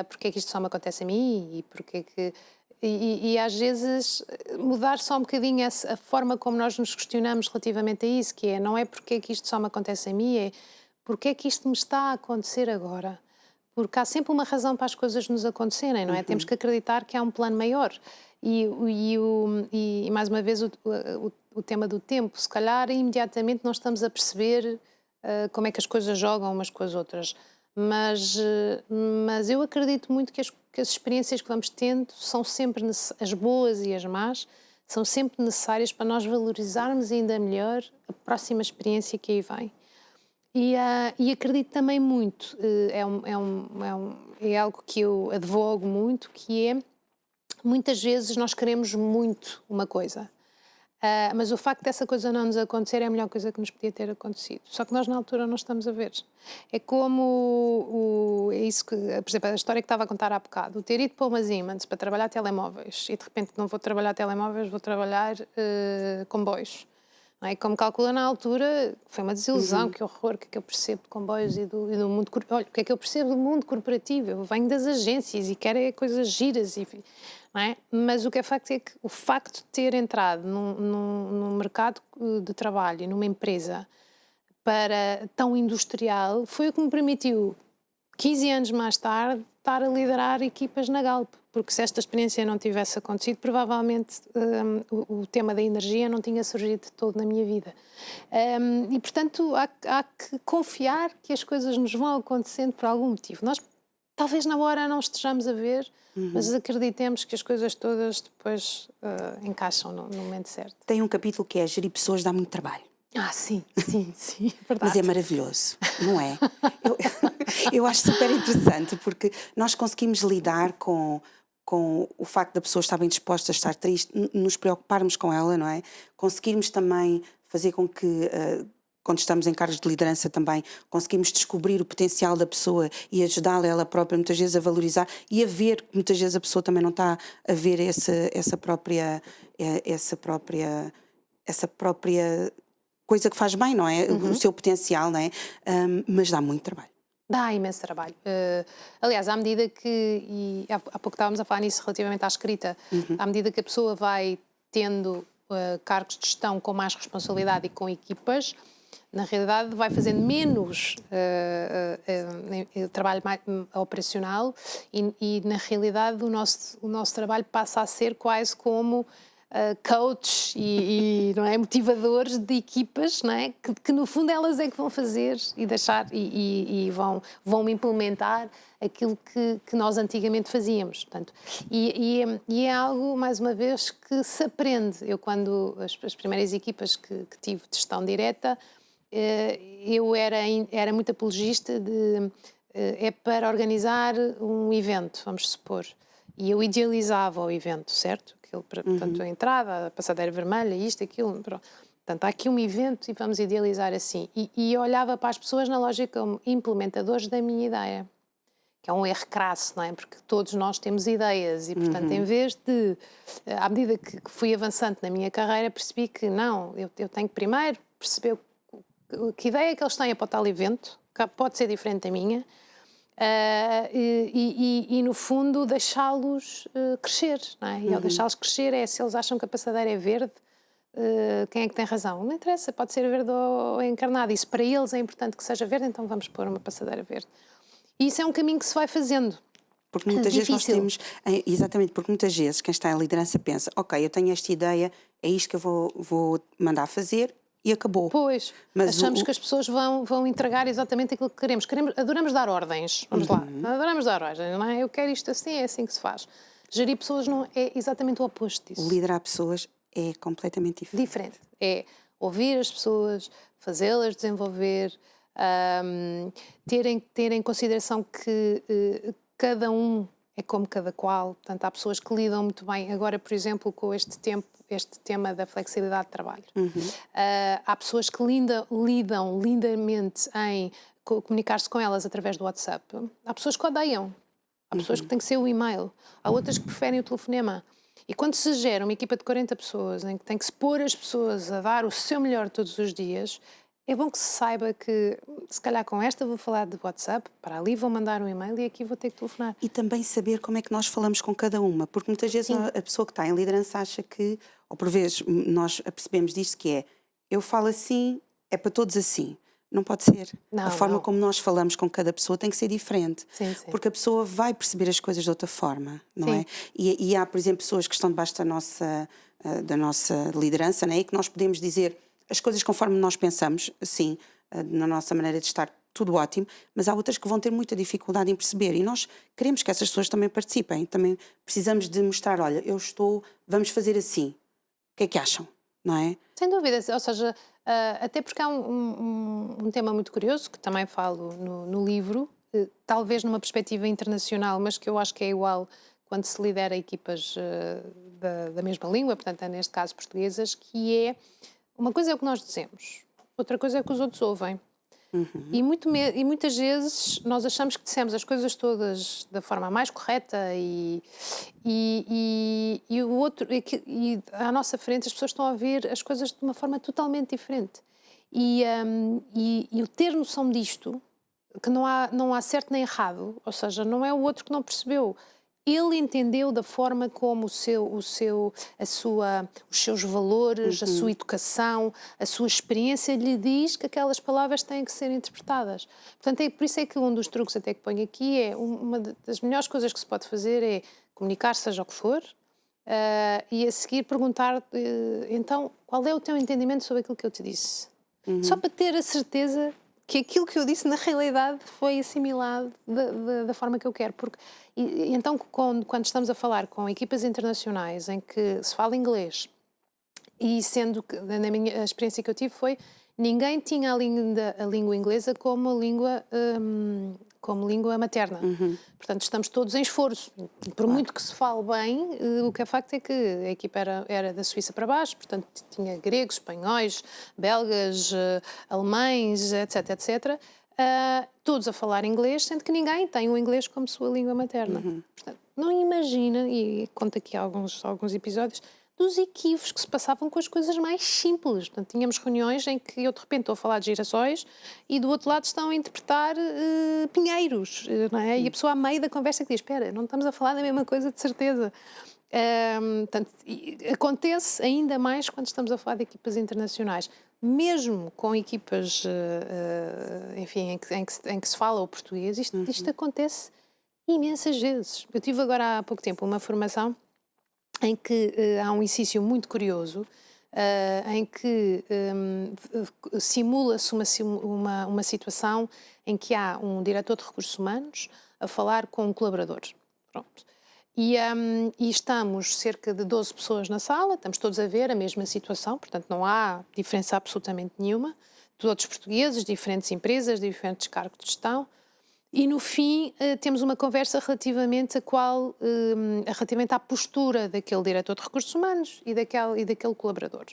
porque é que isto só me acontece a mim e porque que... E às vezes mudar só um bocadinho a forma como nós nos questionamos relativamente a isso, que é, não é porque é que isto só me acontece a mim, é porque é que isto me está a acontecer agora. Porque há sempre uma razão para as coisas nos acontecerem, não é? Temos que acreditar que há um plano maior. E mais uma vez o tema do tempo, se calhar imediatamente nós estamos a perceber como é que as coisas jogam umas com as outras. Mas eu acredito muito que as experiências que vamos tendo são sempre as boas e as más, são sempre necessárias para nós valorizarmos ainda melhor a próxima experiência que aí vem. E acredito também muito, é algo que eu advogo muito, que é, muitas vezes nós queremos muito uma coisa, mas o facto dessa coisa não nos acontecer é a melhor coisa que nos podia ter acontecido. Só que nós na altura não estamos a ver. É como é isso que, por exemplo, a história que estava a contar há bocado, o ter ido para uma Siemens para trabalhar telemóveis e de repente não vou trabalhar telemóveis, vou trabalhar comboios. Não é? Como calcula na altura, foi uma desilusão, que horror, o que é que eu percebo de comboios e do mundo corporativo. Olha, o que é que eu percebo do mundo corporativo? Eu venho das agências e quero coisas giras, enfim. Não é? Mas o que é facto é que o facto de ter entrado num mercado de trabalho, numa empresa tão industrial, foi o que me permitiu, 15 anos mais tarde, estar a liderar equipas na Galp. Porque se esta experiência não tivesse acontecido, provavelmente o tema da energia não tinha surgido de todo na minha vida. E, portanto, há que confiar que as coisas nos vão acontecendo por algum motivo. Nós, talvez na hora não estejamos a ver, mas acreditemos que as coisas todas depois encaixam no momento certo. Tem um capítulo que é Gerir pessoas dá muito trabalho. Sim, verdade. Mas é maravilhoso, não é? Eu acho super interessante, porque nós conseguimos lidar com o facto da pessoa estar bem disposta a estar triste, nos preocuparmos com ela, não é? Conseguirmos também fazer com que, quando estamos em cargos de liderança também, conseguimos descobrir o potencial da pessoa e ajudá-la ela própria, muitas vezes, a valorizar e a ver que muitas vezes a pessoa também não está a ver essa própria coisa que faz bem, não é? O seu potencial, não é? Mas dá muito trabalho. Dá imenso trabalho. Aliás, à medida que, e há pouco estávamos a falar nisso relativamente à escrita, à medida que a pessoa vai tendo cargos de gestão com mais responsabilidade e com equipas, na realidade vai fazendo menos trabalho operacional e na realidade o nosso trabalho passa a ser quase como coach e não é, motivadores de equipas, não é? Que no fundo elas é que vão fazer e deixar e vão implementar aquilo que nós antigamente fazíamos. Portanto, e é algo, mais uma vez, que se aprende. Eu, quando as primeiras equipas que tive de gestão direta, eu era muito apologista de é para organizar um evento, vamos supor, e eu idealizava o evento, certo? Portanto, a entrada, a passadeira vermelha, isto, aquilo, pronto. Portanto, há aqui um evento e vamos idealizar assim. E eu olhava para as pessoas na lógica como implementadores da minha ideia, que é um erro crasso, não é? Porque todos nós temos ideias e, portanto, em vez de, à medida que fui avançando na minha carreira, percebi que não, eu tenho que primeiro perceber que ideia é que eles têm para o tal evento, que pode ser diferente da minha, e no fundo deixá-los crescer, não é? E ao deixá-los crescer se eles acham que a passadeira é verde, quem é que tem razão? Não interessa, pode ser verde ou encarnado, e se para eles é importante que seja verde, então vamos pôr uma passadeira verde. E isso é um caminho que se vai fazendo. Porque muitas vezes nós temos, exatamente, porque muitas vezes quem está em liderança pensa, ok, eu tenho esta ideia, é isto que eu vou mandar fazer, e acabou. Pois, mas achamos que as pessoas vão entregar exatamente aquilo que queremos. Adoramos dar ordens, vamos lá, adoramos dar ordens, não é? Eu quero isto assim, é assim que se faz. Gerir pessoas não é exatamente o oposto disso. Liderar pessoas é completamente diferente. É ouvir as pessoas, fazê-las desenvolver, ter em consideração que cada um é como cada qual. Portanto, há pessoas que lidam muito bem. Agora, por exemplo, com este tema da flexibilidade de trabalho. Há pessoas que lidam lindamente em comunicar-se com elas através do WhatsApp. Há pessoas que odeiam. Há pessoas que têm que ser o e-mail. Há outras que preferem o telefonema. E quando se gera uma equipa de 40 pessoas, em que tem que se pôr as pessoas a dar o seu melhor todos os dias, é bom que se saiba que, se calhar com esta vou falar de WhatsApp, para ali vou mandar um e-mail e aqui vou ter que telefonar. E também saber como é que nós falamos com cada uma, porque muitas vezes a pessoa que está em liderança acha que, ou por vezes nós apercebemos disto, que é, eu falo assim, é para todos assim. Não pode ser. Não, a forma não. como nós falamos com cada pessoa tem que ser diferente. Sim. Porque a pessoa vai perceber as coisas de outra forma, não é? E há, por exemplo, pessoas que estão debaixo da nossa liderança, não é? E que nós podemos dizer as coisas conforme nós pensamos, assim, na nossa maneira de estar, tudo ótimo, mas há outras que vão ter muita dificuldade em perceber e nós queremos que essas pessoas também participem, também precisamos de mostrar, olha, vamos fazer assim, o que é que acham, não é? Sem dúvida, ou seja, até porque há um tema muito curioso, que também falo no livro, talvez numa perspectiva internacional, mas que eu acho que é igual quando se lidera equipas da mesma língua, portanto, neste caso portuguesas, que é, uma coisa é o que nós dizemos, outra coisa é o que os outros ouvem. E muitas vezes nós achamos que dissemos as coisas todas da forma mais correta e o outro, e à nossa frente as pessoas estão a ver as coisas de uma forma totalmente diferente. E o ter noção disto, que não há certo nem errado, ou seja, não é o outro que não percebeu. Ele entendeu da forma como os seus valores, a sua educação, a sua experiência lhe diz que aquelas palavras têm que ser interpretadas. Portanto, por isso é que um dos truques até que ponho aqui é, uma das melhores coisas que se pode fazer é comunicar seja o que for, e a seguir perguntar, então, qual é o teu entendimento sobre aquilo que eu te disse? Só para ter a certeza que aquilo que eu disse na realidade foi assimilado da forma que eu quero. Então, quando estamos a falar com equipas internacionais em que se fala inglês, e sendo que, a experiência que eu tive foi, ninguém tinha a língua inglesa como língua materna. Portanto, estamos todos em esforço. Por muito que se fale bem, o que é facto é que a equipa era da Suíça para baixo, portanto, tinha gregos, espanhóis, belgas, alemães, etc. Todos a falar inglês, sendo que ninguém tem o inglês como sua língua materna. Portanto, não imagina, e conto aqui alguns episódios, dos equívocos que se passavam com as coisas mais simples. Portanto, tínhamos reuniões em que eu, de repente, estou a falar de girassóis e do outro lado estão a interpretar pinheiros, não é? E a pessoa, a meio da conversa, que diz, espera, não estamos a falar da mesma coisa, de certeza. Portanto, acontece ainda mais quando estamos a falar de equipas internacionais. Mesmo com equipas, enfim, em que se fala o português, isto acontece imensas vezes. Eu tive agora há pouco tempo uma formação em que há um exercício muito curioso, em que simula-se uma situação em que há um diretor de recursos humanos a falar com um colaborador. Pronto. E estamos cerca de 12 pessoas na sala, estamos todos a ver a mesma situação, portanto não há diferença absolutamente nenhuma, todos portugueses, diferentes empresas, diferentes cargos de gestão, e no fim temos uma conversa relativamente à postura daquele diretor de recursos humanos e daquele colaborador.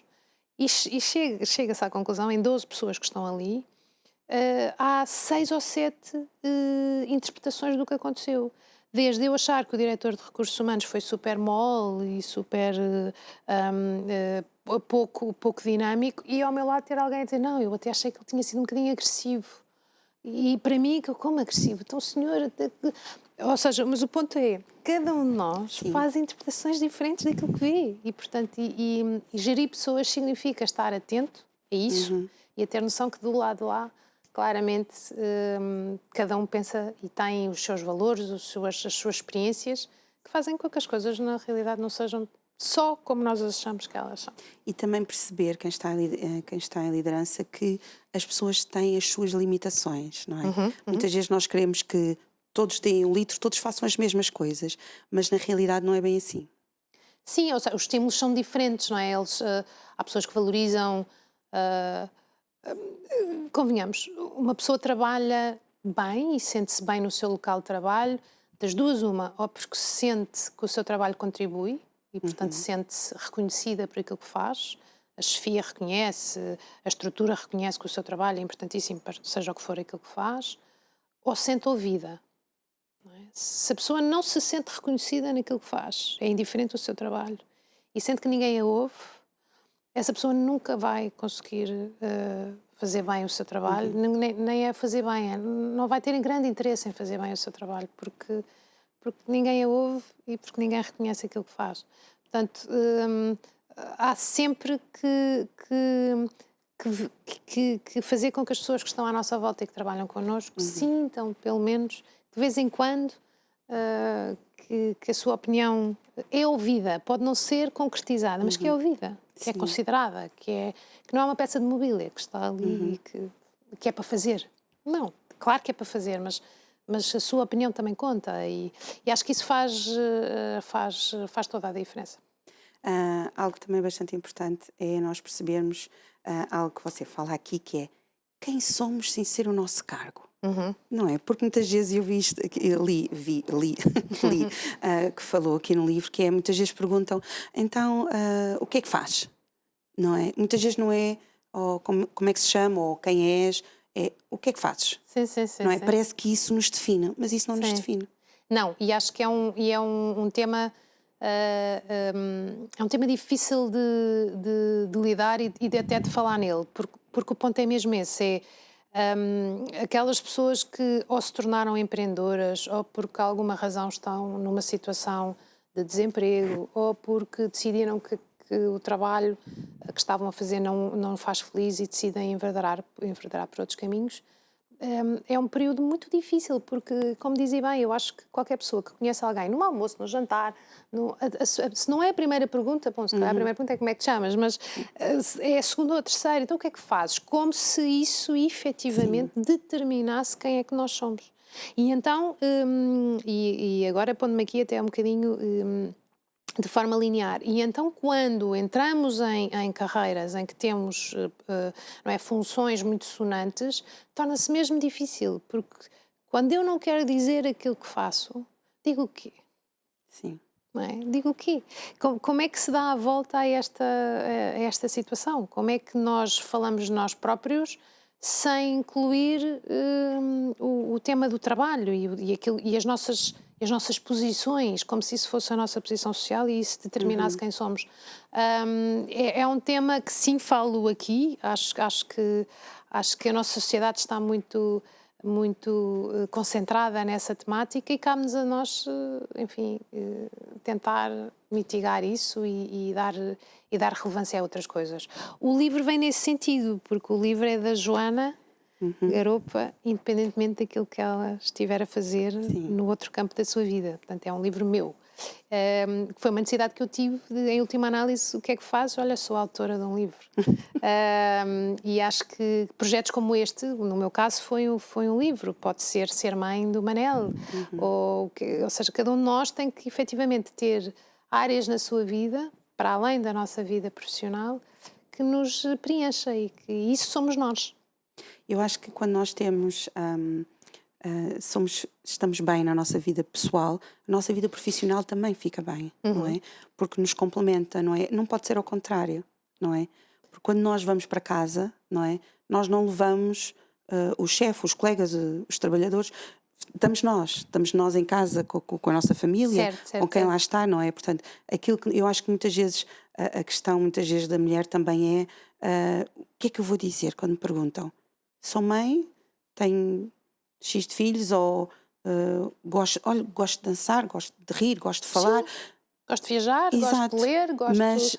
E chega-se à conclusão, em 12 pessoas que estão ali, há 6 ou 7 interpretações do que aconteceu. Desde eu achar que o diretor de recursos humanos foi super mole e super pouco dinâmico, e ao meu lado ter alguém a dizer, não, eu até achei que ele tinha sido um bocadinho agressivo. E para mim, como agressivo? Então, senhor... Ou seja, mas o ponto é, cada um de nós faz interpretações diferentes daquilo que vê. E, portanto, gerir pessoas significa estar atento a isso e a ter noção que do lado de lá, claramente, cada um pensa e tem os seus valores, as suas experiências, que fazem com que as coisas, na realidade, não sejam só como nós achamos que elas são. E também perceber, quem está em liderança, que as pessoas têm as suas limitações, não é? Muitas vezes nós queremos que todos deem um litro, todos façam as mesmas coisas, mas na realidade não é bem assim. Sim, ou seja, os estímulos são diferentes, não é? Há pessoas que valorizam... convenhamos, uma pessoa trabalha bem e sente-se bem no seu local de trabalho, das duas uma, ou porque se sente que o seu trabalho contribui, e, portanto, sente-se reconhecida por aquilo que faz, a chefia reconhece, a estrutura reconhece que o seu trabalho é importantíssimo, seja o que for aquilo que faz, ou se sente ouvida. Não é? Se a pessoa não se sente reconhecida naquilo que faz, é indiferente ao seu trabalho, e sente que ninguém a ouve, essa pessoa nunca vai conseguir fazer bem o seu trabalho, nem é fazer bem, não vai ter grande interesse em fazer bem o seu trabalho, porque ninguém a ouve e porque ninguém reconhece aquilo que faz. Portanto, há sempre que fazer com que as pessoas que estão à nossa volta e que trabalham connosco sintam, pelo menos, de vez em quando, que a sua opinião é ouvida. Pode não ser concretizada, mas que é ouvida, que é considerada, que não é uma peça de mobília que está ali e que é para fazer. Não, claro que é para fazer, mas a sua opinião também conta e acho que isso faz toda a diferença. Algo também bastante importante é nós percebermos algo que você fala aqui, que é quem somos sem ser o nosso cargo. Não é? Porque muitas vezes eu vi isto, li que falou aqui no livro, que é, muitas vezes perguntam, então, o que é que faz? Não é? Muitas vezes não é como é que se chama ou quem és, é o que é que fazes? Sim, não é? sim. Parece que isso nos define, mas isso não nos define. Não, e acho que é um tema... é um tema difícil de lidar e até de falar nele, porque o ponto é mesmo esse, aquelas pessoas que ou se tornaram empreendedoras ou porque alguma razão estão numa situação de desemprego ou porque decidiram que o trabalho que estavam a fazer não faz feliz e decidem enveredar por outros caminhos. É um período muito difícil, porque, como dizia bem, eu acho que qualquer pessoa que conhece alguém, no almoço, no jantar, se não é a primeira pergunta, bom, se calhar a primeira pergunta é como é que te chamas, mas é a segunda ou a terceira, então o que é que fazes? Como se isso efetivamente determinasse quem é que nós somos. E então, e agora pondo-me aqui até um bocadinho... de forma linear. E então, quando entramos em carreiras em que temos não é, funções muito sonantes, torna-se mesmo difícil, porque quando eu não quero dizer aquilo que faço, digo o quê? Sim. Não é? Digo o quê? Como é que se dá a volta a esta situação? Como é que nós falamos de nós próprios sem incluir o tema do trabalho e as nossas as nossas posições, como se isso fosse a nossa posição social e isso determinasse quem somos. É um tema que sim falo aqui, acho que a nossa sociedade está muito concentrada nessa temática e cabe-nos a nós, enfim, tentar mitigar isso e dar relevância a outras coisas. O livro vem nesse sentido, porque o livro é da Joana Garopa, independentemente daquilo que ela estiver a fazer Sim. no outro campo da sua vida. Portanto, é um livro meu. Foi uma necessidade que eu tive, em última análise, o que é que fazes? Olha, sou autora de um livro. E acho que projetos como este, no meu caso, foi um livro. Pode ser mãe do Manel. Ou seja, cada um de nós tem que, efetivamente, ter áreas na sua vida, para além da nossa vida profissional, que nos preencha e que isso somos nós. Eu acho que quando nós temos, estamos bem na nossa vida pessoal, a nossa vida profissional também fica bem, não é? Porque nos complementa, não é? Não pode ser ao contrário, não é? Porque quando nós vamos para casa, não é? Nós não levamos o chefe, os colegas, os trabalhadores, estamos nós em casa com a nossa família, Certo, com quem certo. lá está, não é? Portanto, aquilo que eu acho que muitas vezes, a questão muitas vezes da mulher também é, o que é que eu vou dizer quando me perguntam? Sou mãe, tenho X de filhos, ou gosto de dançar, gosto de rir, gosto de falar. Sim. Gosto de viajar, gosto Exato. de ler, Mas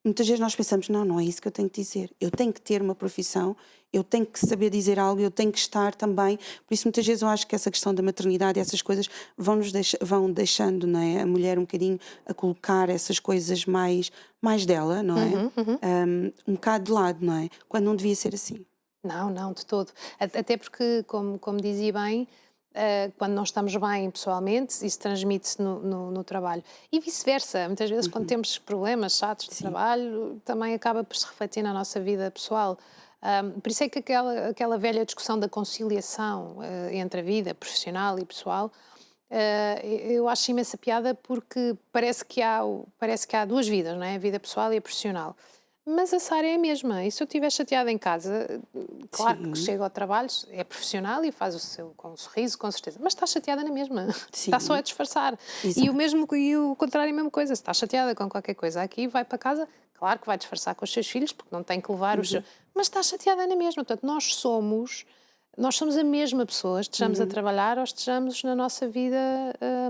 muitas vezes nós pensamos, não é isso que eu tenho que dizer. Eu tenho que ter uma profissão, eu tenho que saber dizer algo, eu tenho que estar também. Por isso muitas vezes eu acho que essa questão da maternidade, essas coisas vão deixando, não é, a mulher um bocadinho a colocar essas coisas mais dela, não é? Um bocado de lado, não é? Quando não devia ser assim. Não, de todo. Até porque, como dizia bem, quando não estamos bem pessoalmente, isso transmite-se no trabalho. E vice-versa. Muitas vezes, quando temos problemas chatos de trabalho, também acaba por se refletir na nossa vida pessoal. Por isso é que aquela velha discussão da conciliação entre a vida profissional e pessoal, eu acho imensa piada, porque parece que há duas vidas, não é? A vida pessoal e a profissional. Mas essa área é a mesma. E se eu estiver chateada em casa, claro que Sim, chego ao trabalho, é profissional e faz o seu com um sorriso, com certeza. Mas está chateada na mesma. Está só a sim, disfarçar. exato. E o contrário, a mesma coisa. Se está chateada com qualquer coisa aqui, vai para casa, claro que vai disfarçar com os seus filhos, porque não tem que levar os seus. Mas está chateada na mesma. Portanto, nós somos a mesma pessoa, estejamos a trabalhar ou estejamos na nossa vida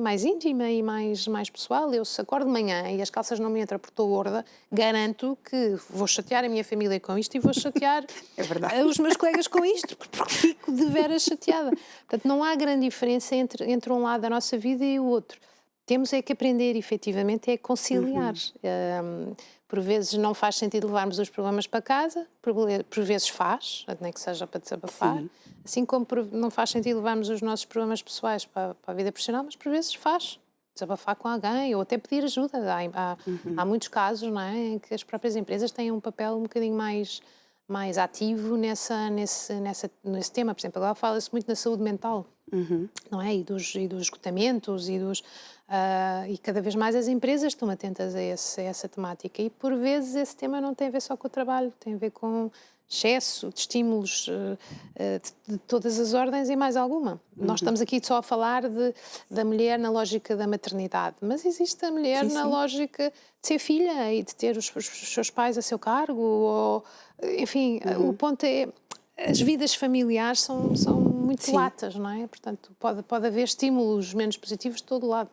mais íntima e mais pessoal. Eu, se acordo de manhã e as calças não me entram porque estou gorda, garanto que vou chatear a minha família com isto e vou chatear É verdade. os meus colegas com isto, porque fico de veras chateada. Portanto, não há grande diferença entre um lado da nossa vida e o outro. Temos é que aprender, efetivamente, é conciliar. Por vezes não faz sentido levarmos os problemas para casa, por vezes faz, nem que seja para desabafar. Sim. Assim como não faz sentido levarmos os nossos problemas pessoais para a vida profissional, mas por vezes faz. Desabafar com alguém ou até pedir ajuda. Há muitos casos, não é, em que as próprias empresas têm um papel um bocadinho mais ativo nesse tema. Por exemplo, agora fala-se muito na saúde mental, não é? E dos esgotamentos e cada vez mais as empresas estão atentas a essa temática. E por vezes esse tema não tem a ver só com o trabalho, tem a ver com excesso de estímulos de todas as ordens e mais alguma. Nós estamos aqui só a falar da mulher na lógica da maternidade, mas existe a mulher na lógica de ser filha e de ter os seus pais a seu cargo, ou, enfim, o ponto é, as vidas familiares são muito latas, não é? Portanto, pode haver estímulos menos positivos de todo o lado.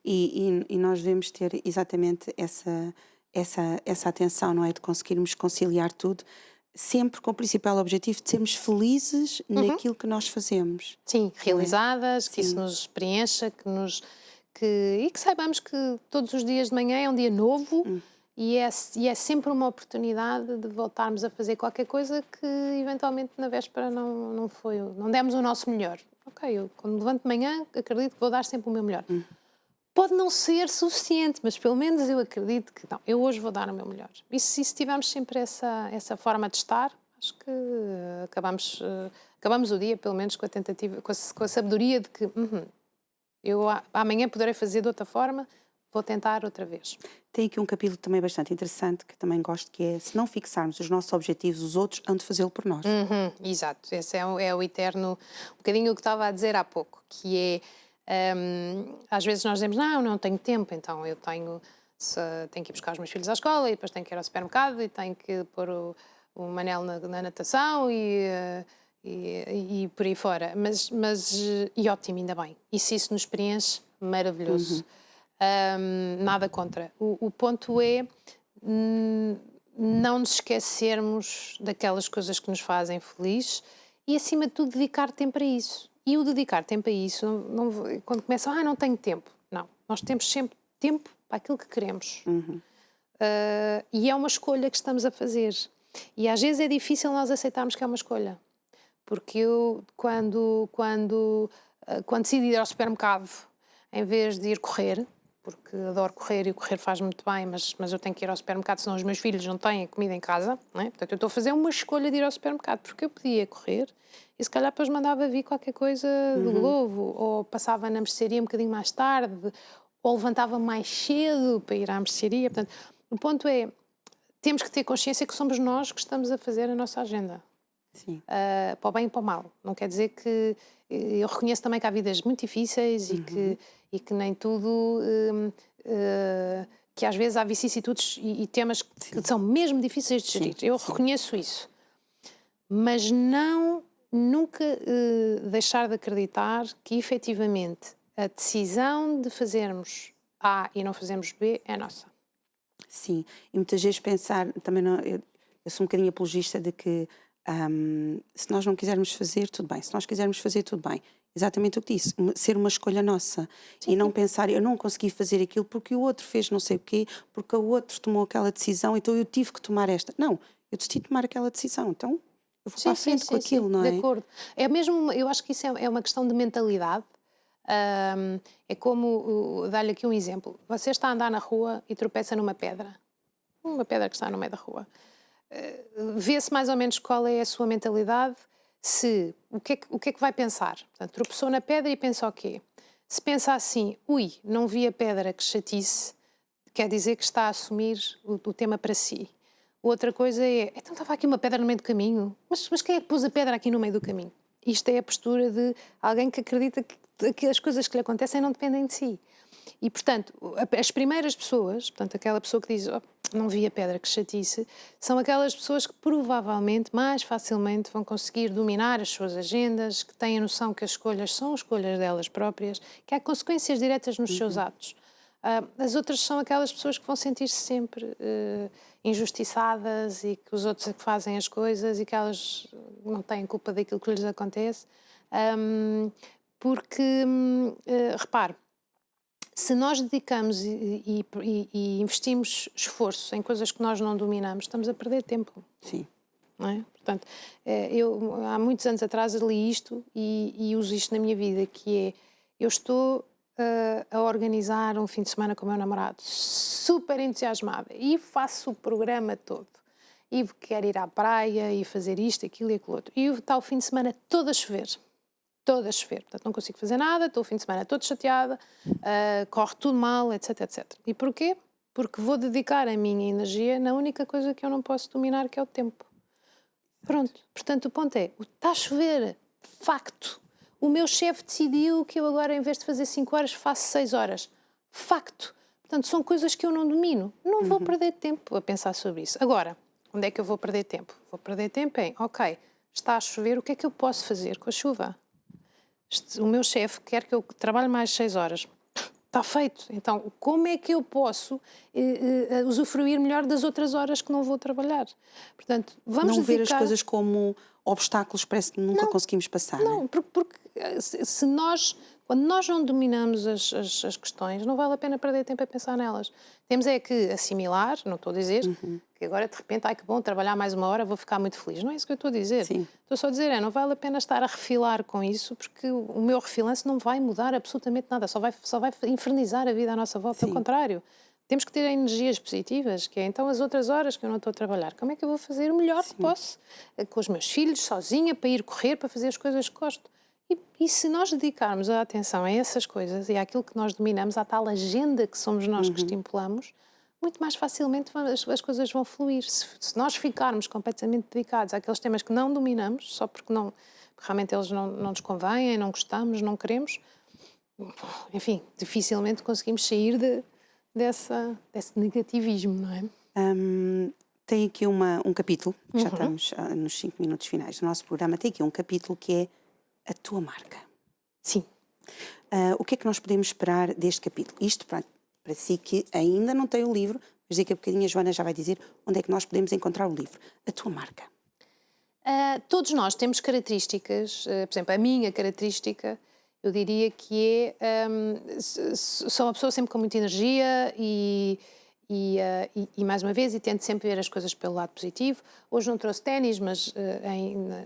E nós devemos ter exatamente essa atenção, não é? De conseguirmos conciliar tudo, sempre com o principal objetivo de sermos felizes naquilo que nós fazemos. Sim, realizadas, que isso Sim. nos preencha, e que saibamos que todos os dias de manhã é um dia novo e é sempre uma oportunidade de voltarmos a fazer qualquer coisa que eventualmente na véspera não demos o nosso melhor. Ok, eu quando me levanto de manhã acredito que vou dar sempre o meu melhor. Pode não ser suficiente, mas pelo menos eu acredito que não, eu hoje vou dar o meu melhor. E se tivermos sempre essa forma de estar, acho que acabamos o dia, pelo menos, com a tentativa, com a sabedoria de que eu amanhã poderei fazer de outra forma, vou tentar outra vez. Tem aqui um capítulo também bastante interessante, que também gosto, que é: se não fixarmos os nossos objetivos, os outros hão de fazê-lo por nós. Exato, esse é o eterno, um bocadinho o que estava a dizer há pouco, que é Às vezes nós dizemos, não tenho tempo, então eu tenho que ir buscar os meus filhos à escola e depois tenho que ir ao supermercado e tenho que pôr o Manel na natação e por aí fora. E ótimo, ainda bem. E se isso nos preenche, maravilhoso. Nada contra. O ponto é não nos esquecermos daquelas coisas que nos fazem felizes e, acima de tudo, dedicar tempo a isso. E o dedicar tempo a isso, quando começam, não tenho tempo. Não, nós temos sempre tempo para aquilo que queremos. E é uma escolha que estamos a fazer. E às vezes é difícil nós aceitarmos que é uma escolha. Porque eu, quando decido ir ao supermercado, em vez de ir correr, porque adoro correr e correr faz muito bem, mas eu tenho que ir ao supermercado, senão os meus filhos não têm comida em casa, não é? Portanto, eu estou a fazer uma escolha de ir ao supermercado, porque eu podia correr e se calhar depois mandava vir qualquer coisa do Globo, ou passava na mercearia um bocadinho mais tarde, ou levantava mais cedo para ir à mercearia. Portanto, o ponto é, temos que ter consciência que somos nós que estamos a fazer a nossa agenda. Sim. Para o bem e para o mal. Não quer dizer que... Eu reconheço também que há vidas muito difíceis e que nem tudo... que às vezes há vicissitudes e temas que são mesmo difíceis de gerir. Eu reconheço isso. Mas nunca deixar de acreditar que, efetivamente, a decisão de fazermos A e não fazermos B é nossa. Sim. E muitas vezes pensar... Também eu sou um bocadinho apologista de que se nós não quisermos fazer, tudo bem. Se nós quisermos fazer, tudo bem. Exatamente o que disse. Ser uma escolha nossa. Sim. E não pensar, eu não consegui fazer aquilo porque o outro fez não sei o quê, porque o outro tomou aquela decisão, então eu tive que tomar esta. Não, eu decidi tomar aquela decisão. Então eu vou para a frente com aquilo, não é? De acordo. É mesmo, eu acho que isso é uma questão de mentalidade. É como, dar-lhe aqui um exemplo. Você está a andar na rua e tropeça numa pedra. Uma pedra que está no meio da rua. Vê-se mais ou menos qual é a sua mentalidade, o que é que vai pensar. Portanto, tropeçou na pedra e pensa o quê? Se pensa assim, não vi a pedra, que chatice, quer dizer que está a assumir o tema para si. Outra coisa é, então estava aqui uma pedra no meio do caminho, mas quem é que pôs a pedra aqui no meio do caminho? Isto é a postura de alguém que acredita que as coisas que lhe acontecem não dependem de si. E, portanto, as primeiras pessoas, portanto, aquela pessoa que diz, não vi a pedra, que chatice, são aquelas pessoas que provavelmente mais facilmente vão conseguir dominar as suas agendas, que têm a noção que as escolhas são escolhas delas próprias, que há consequências diretas nos seus atos. As outras são aquelas pessoas que vão sentir-se sempre injustiçadas e que os outros é que fazem as coisas e que elas não têm culpa daquilo que lhes acontece. Porque, repare, se nós dedicamos e investimos esforço em coisas que nós não dominamos, estamos a perder tempo. Sim. Não é? Portanto, eu há muitos anos atrás li isto e uso isto na minha vida, que é, eu estou a organizar um fim de semana com o meu namorado, super entusiasmada, e faço o programa todo. E quero ir à praia e fazer isto, aquilo e aquilo outro. E está o fim de semana todo a chover. Todo a chover. Portanto, não consigo fazer nada, estou o fim de semana todo chateada, corre tudo mal, etc, etc. E porquê? Porque vou dedicar a minha energia na única coisa que eu não posso dominar, que é o tempo. Pronto. Portanto, o ponto é, está a chover, facto. O meu chefe decidiu que eu agora, em vez de fazer 5 horas, faço 6 horas. Facto. Portanto, são coisas que eu não domino. Não vou perder tempo a pensar sobre isso. Agora, onde é que eu vou perder tempo? Vou perder tempo em, ok, está a chover, o que é que eu posso fazer com a chuva? O meu chefe quer que eu trabalhe mais 6 horas. Está feito. Então, como é que eu posso usufruir melhor das outras horas que não vou trabalhar? Portanto, vamos não ver as coisas como obstáculos, parece que nunca conseguimos passar. Não, porque quando nós não dominamos as questões, não vale a pena perder tempo a pensar nelas. Temos é que assimilar, não estou a dizer que agora de repente, que bom, trabalhar mais 1 hora, vou ficar muito feliz. Não é isso que eu estou a dizer. Sim. Estou só a dizer, não vale a pena estar a refilar com isso, porque o meu refilanço não vai mudar absolutamente nada, só vai infernizar a vida à nossa volta. Ao contrário, temos que ter energias positivas, que é então as outras horas que eu não estou a trabalhar, como é que eu vou fazer o melhor que posso com os meus filhos, sozinha, para ir correr, para fazer as coisas que gosto. E se nós dedicarmos a atenção a essas coisas e àquilo que nós dominamos, à tal agenda que somos nós que estimulamos, muito mais facilmente as coisas vão fluir. Se nós ficarmos completamente dedicados àqueles temas que não dominamos, só porque realmente eles não nos convêm, não gostamos, não queremos, enfim, dificilmente conseguimos sair desse negativismo, não é? Tem aqui um capítulo, já estamos nos 5 minutos finais do nosso programa, tem aqui um capítulo que é a tua marca. Sim. O que é que nós podemos esperar deste capítulo? Isto para si que ainda não tem o livro, mas daqui a bocadinho a Joana já vai dizer onde é que nós podemos encontrar o livro. A tua marca. Todos nós temos características, por exemplo, a minha característica, eu diria que sou uma pessoa sempre com muita energia e mais uma vez, tento sempre ver as coisas pelo lado positivo. Hoje não trouxe ténis, mas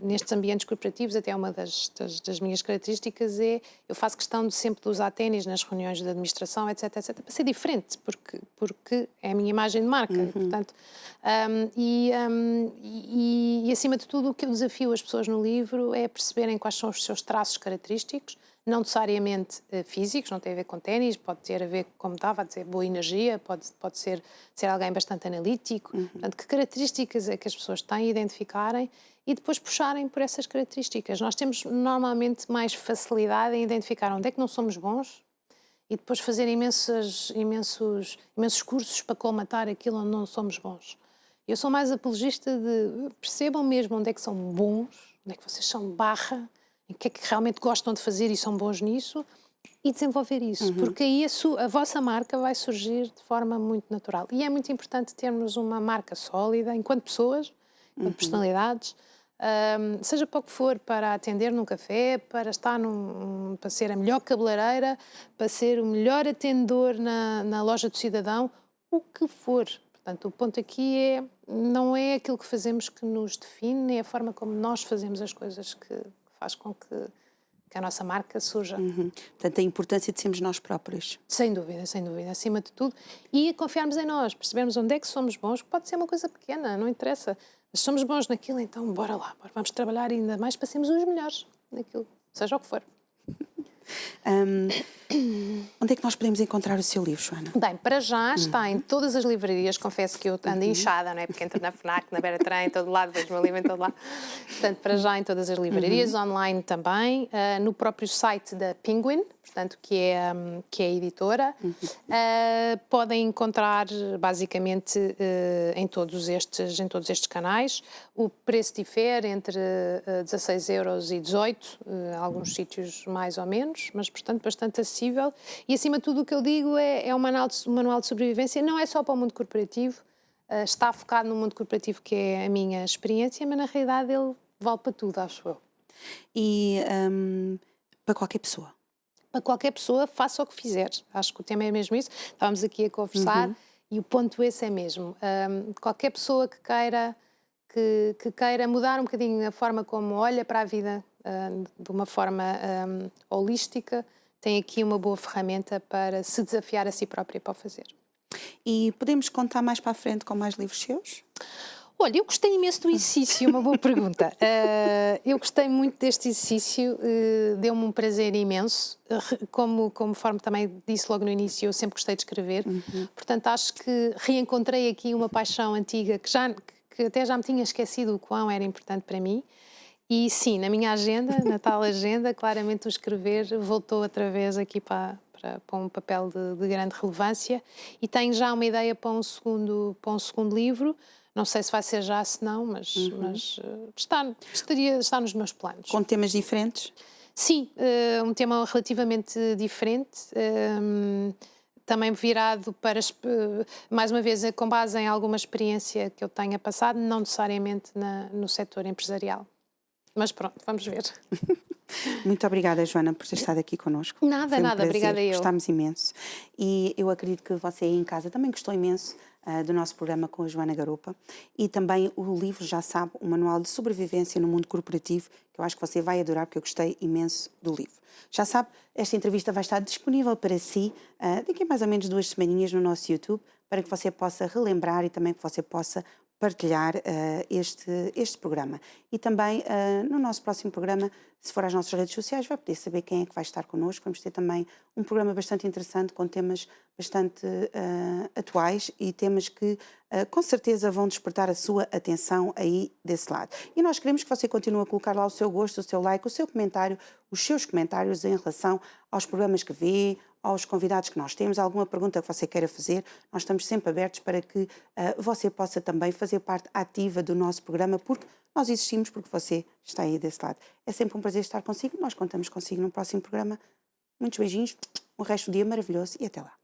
nestes ambientes corporativos, até uma das minhas características é eu faço questão de sempre de usar ténis nas reuniões de administração, etc, etc, para ser diferente, porque é a minha imagem de marca. Portanto, acima de tudo, o que eu desafio as pessoas no livro é perceberem quais são os seus traços característicos, não necessariamente físicos, não tem a ver com ténis, pode ter a ver, como estava a dizer, boa energia, pode ser alguém bastante analítico. Portanto, que características é que as pessoas têm, identificarem e depois puxarem por essas características. Nós temos normalmente mais facilidade em identificar onde é que não somos bons e depois fazer imensos cursos para colmatar aquilo onde não somos bons. Eu sou mais apologista de percebam mesmo onde é que são bons, onde é que vocês são barra, o que é que realmente gostam de fazer e são bons nisso, e desenvolver isso, porque aí a vossa marca vai surgir de forma muito natural. E é muito importante termos uma marca sólida, enquanto pessoas, enquanto personalidades, seja para o que for, para atender num café, para estar para ser a melhor cabeleireira, para ser o melhor atendedor na loja do cidadão, o que for. Portanto, o ponto aqui não é aquilo que fazemos que nos define, é a forma como nós fazemos as coisas que faz com que a nossa marca surja. Portanto, a importância de sermos nós próprios. Sem dúvida, acima de tudo. E confiarmos em nós, percebermos onde é que somos bons, que pode ser uma coisa pequena, não interessa. Mas se somos bons naquilo, então bora lá, vamos trabalhar ainda mais para sermos os melhores naquilo, seja o que for. Onde é que nós podemos encontrar o seu livro, Joana? Bem, para já está em todas as livrarias, confesso que eu ando inchada, não é? Porque entro na FNAC, na Beratrã, em todo lado, vejo o meu livro em todo lado. Portanto, para já em todas as livrarias, online também, no próprio site da Penguin, portanto, que é a editora. Podem encontrar, basicamente, em todos estes canais. O preço difere entre 16 euros e 18, alguns sítios mais ou menos, mas, portanto, bastante acessível. E, acima de tudo, o que eu digo é um manual de sobrevivência. Não é só para o mundo corporativo, está focado no mundo corporativo, que é a minha experiência, mas, na realidade, ele vale para tudo, acho eu. E para qualquer pessoa? Para qualquer pessoa, faça o que fizer. Acho que o tema é mesmo isso. Estávamos aqui a conversar e o ponto esse é mesmo. Qualquer pessoa que queira mudar um bocadinho a forma como olha para a vida de uma forma holística, tem aqui uma boa ferramenta para se desafiar a si própria para o fazer. E podemos contar mais para a frente com mais livros seus? Olha, eu gostei imenso do exercício, uma boa pergunta. Eu gostei muito deste exercício, deu-me um prazer imenso. Conforme também disse logo no início, eu sempre gostei de escrever. Portanto, acho que reencontrei aqui uma paixão antiga que até já me tinha esquecido o quão era importante para mim. E sim, na minha agenda, na tal agenda, claramente o escrever voltou outra vez aqui para um papel de grande relevância. E tenho já uma ideia para um segundo livro. Não sei se vai ser já, se não, mas está nos meus planos. Com temas diferentes? Sim, um tema relativamente diferente, também virado para, mais uma vez, com base em alguma experiência que eu tenha passado, não necessariamente no setor empresarial. Mas pronto, vamos ver. Muito obrigada, Joana, por ter estado aqui connosco. Nada, obrigada eu. Gostámos imenso. E eu acredito que você aí em casa também gostou imenso do nosso programa com a Joana Garopa. E também o livro, já sabe, o Manual de Sobrevivência no Mundo Corporativo, que eu acho que você vai adorar, porque eu gostei imenso do livro. Já sabe, esta entrevista vai estar disponível para si daqui a mais ou menos 2 semaninhas no nosso YouTube, para que você possa relembrar e também que você possa partilhar este programa. E também no nosso próximo programa, se for às nossas redes sociais, vai poder saber quem é que vai estar connosco. Vamos ter também um programa bastante interessante com temas bastante atuais e temas que com certeza vão despertar a sua atenção aí desse lado. E nós queremos que você continue a colocar lá o seu gosto, o seu like, o seu comentário, os seus comentários em relação aos programas que vê, aos convidados que nós temos, alguma pergunta que você queira fazer. Nós estamos sempre abertos para que você possa também fazer parte ativa do nosso programa, porque nós existimos porque você está aí desse lado. É sempre um prazer estar consigo. Nós contamos consigo no próximo programa. Muitos beijinhos, um resto do dia maravilhoso e até lá.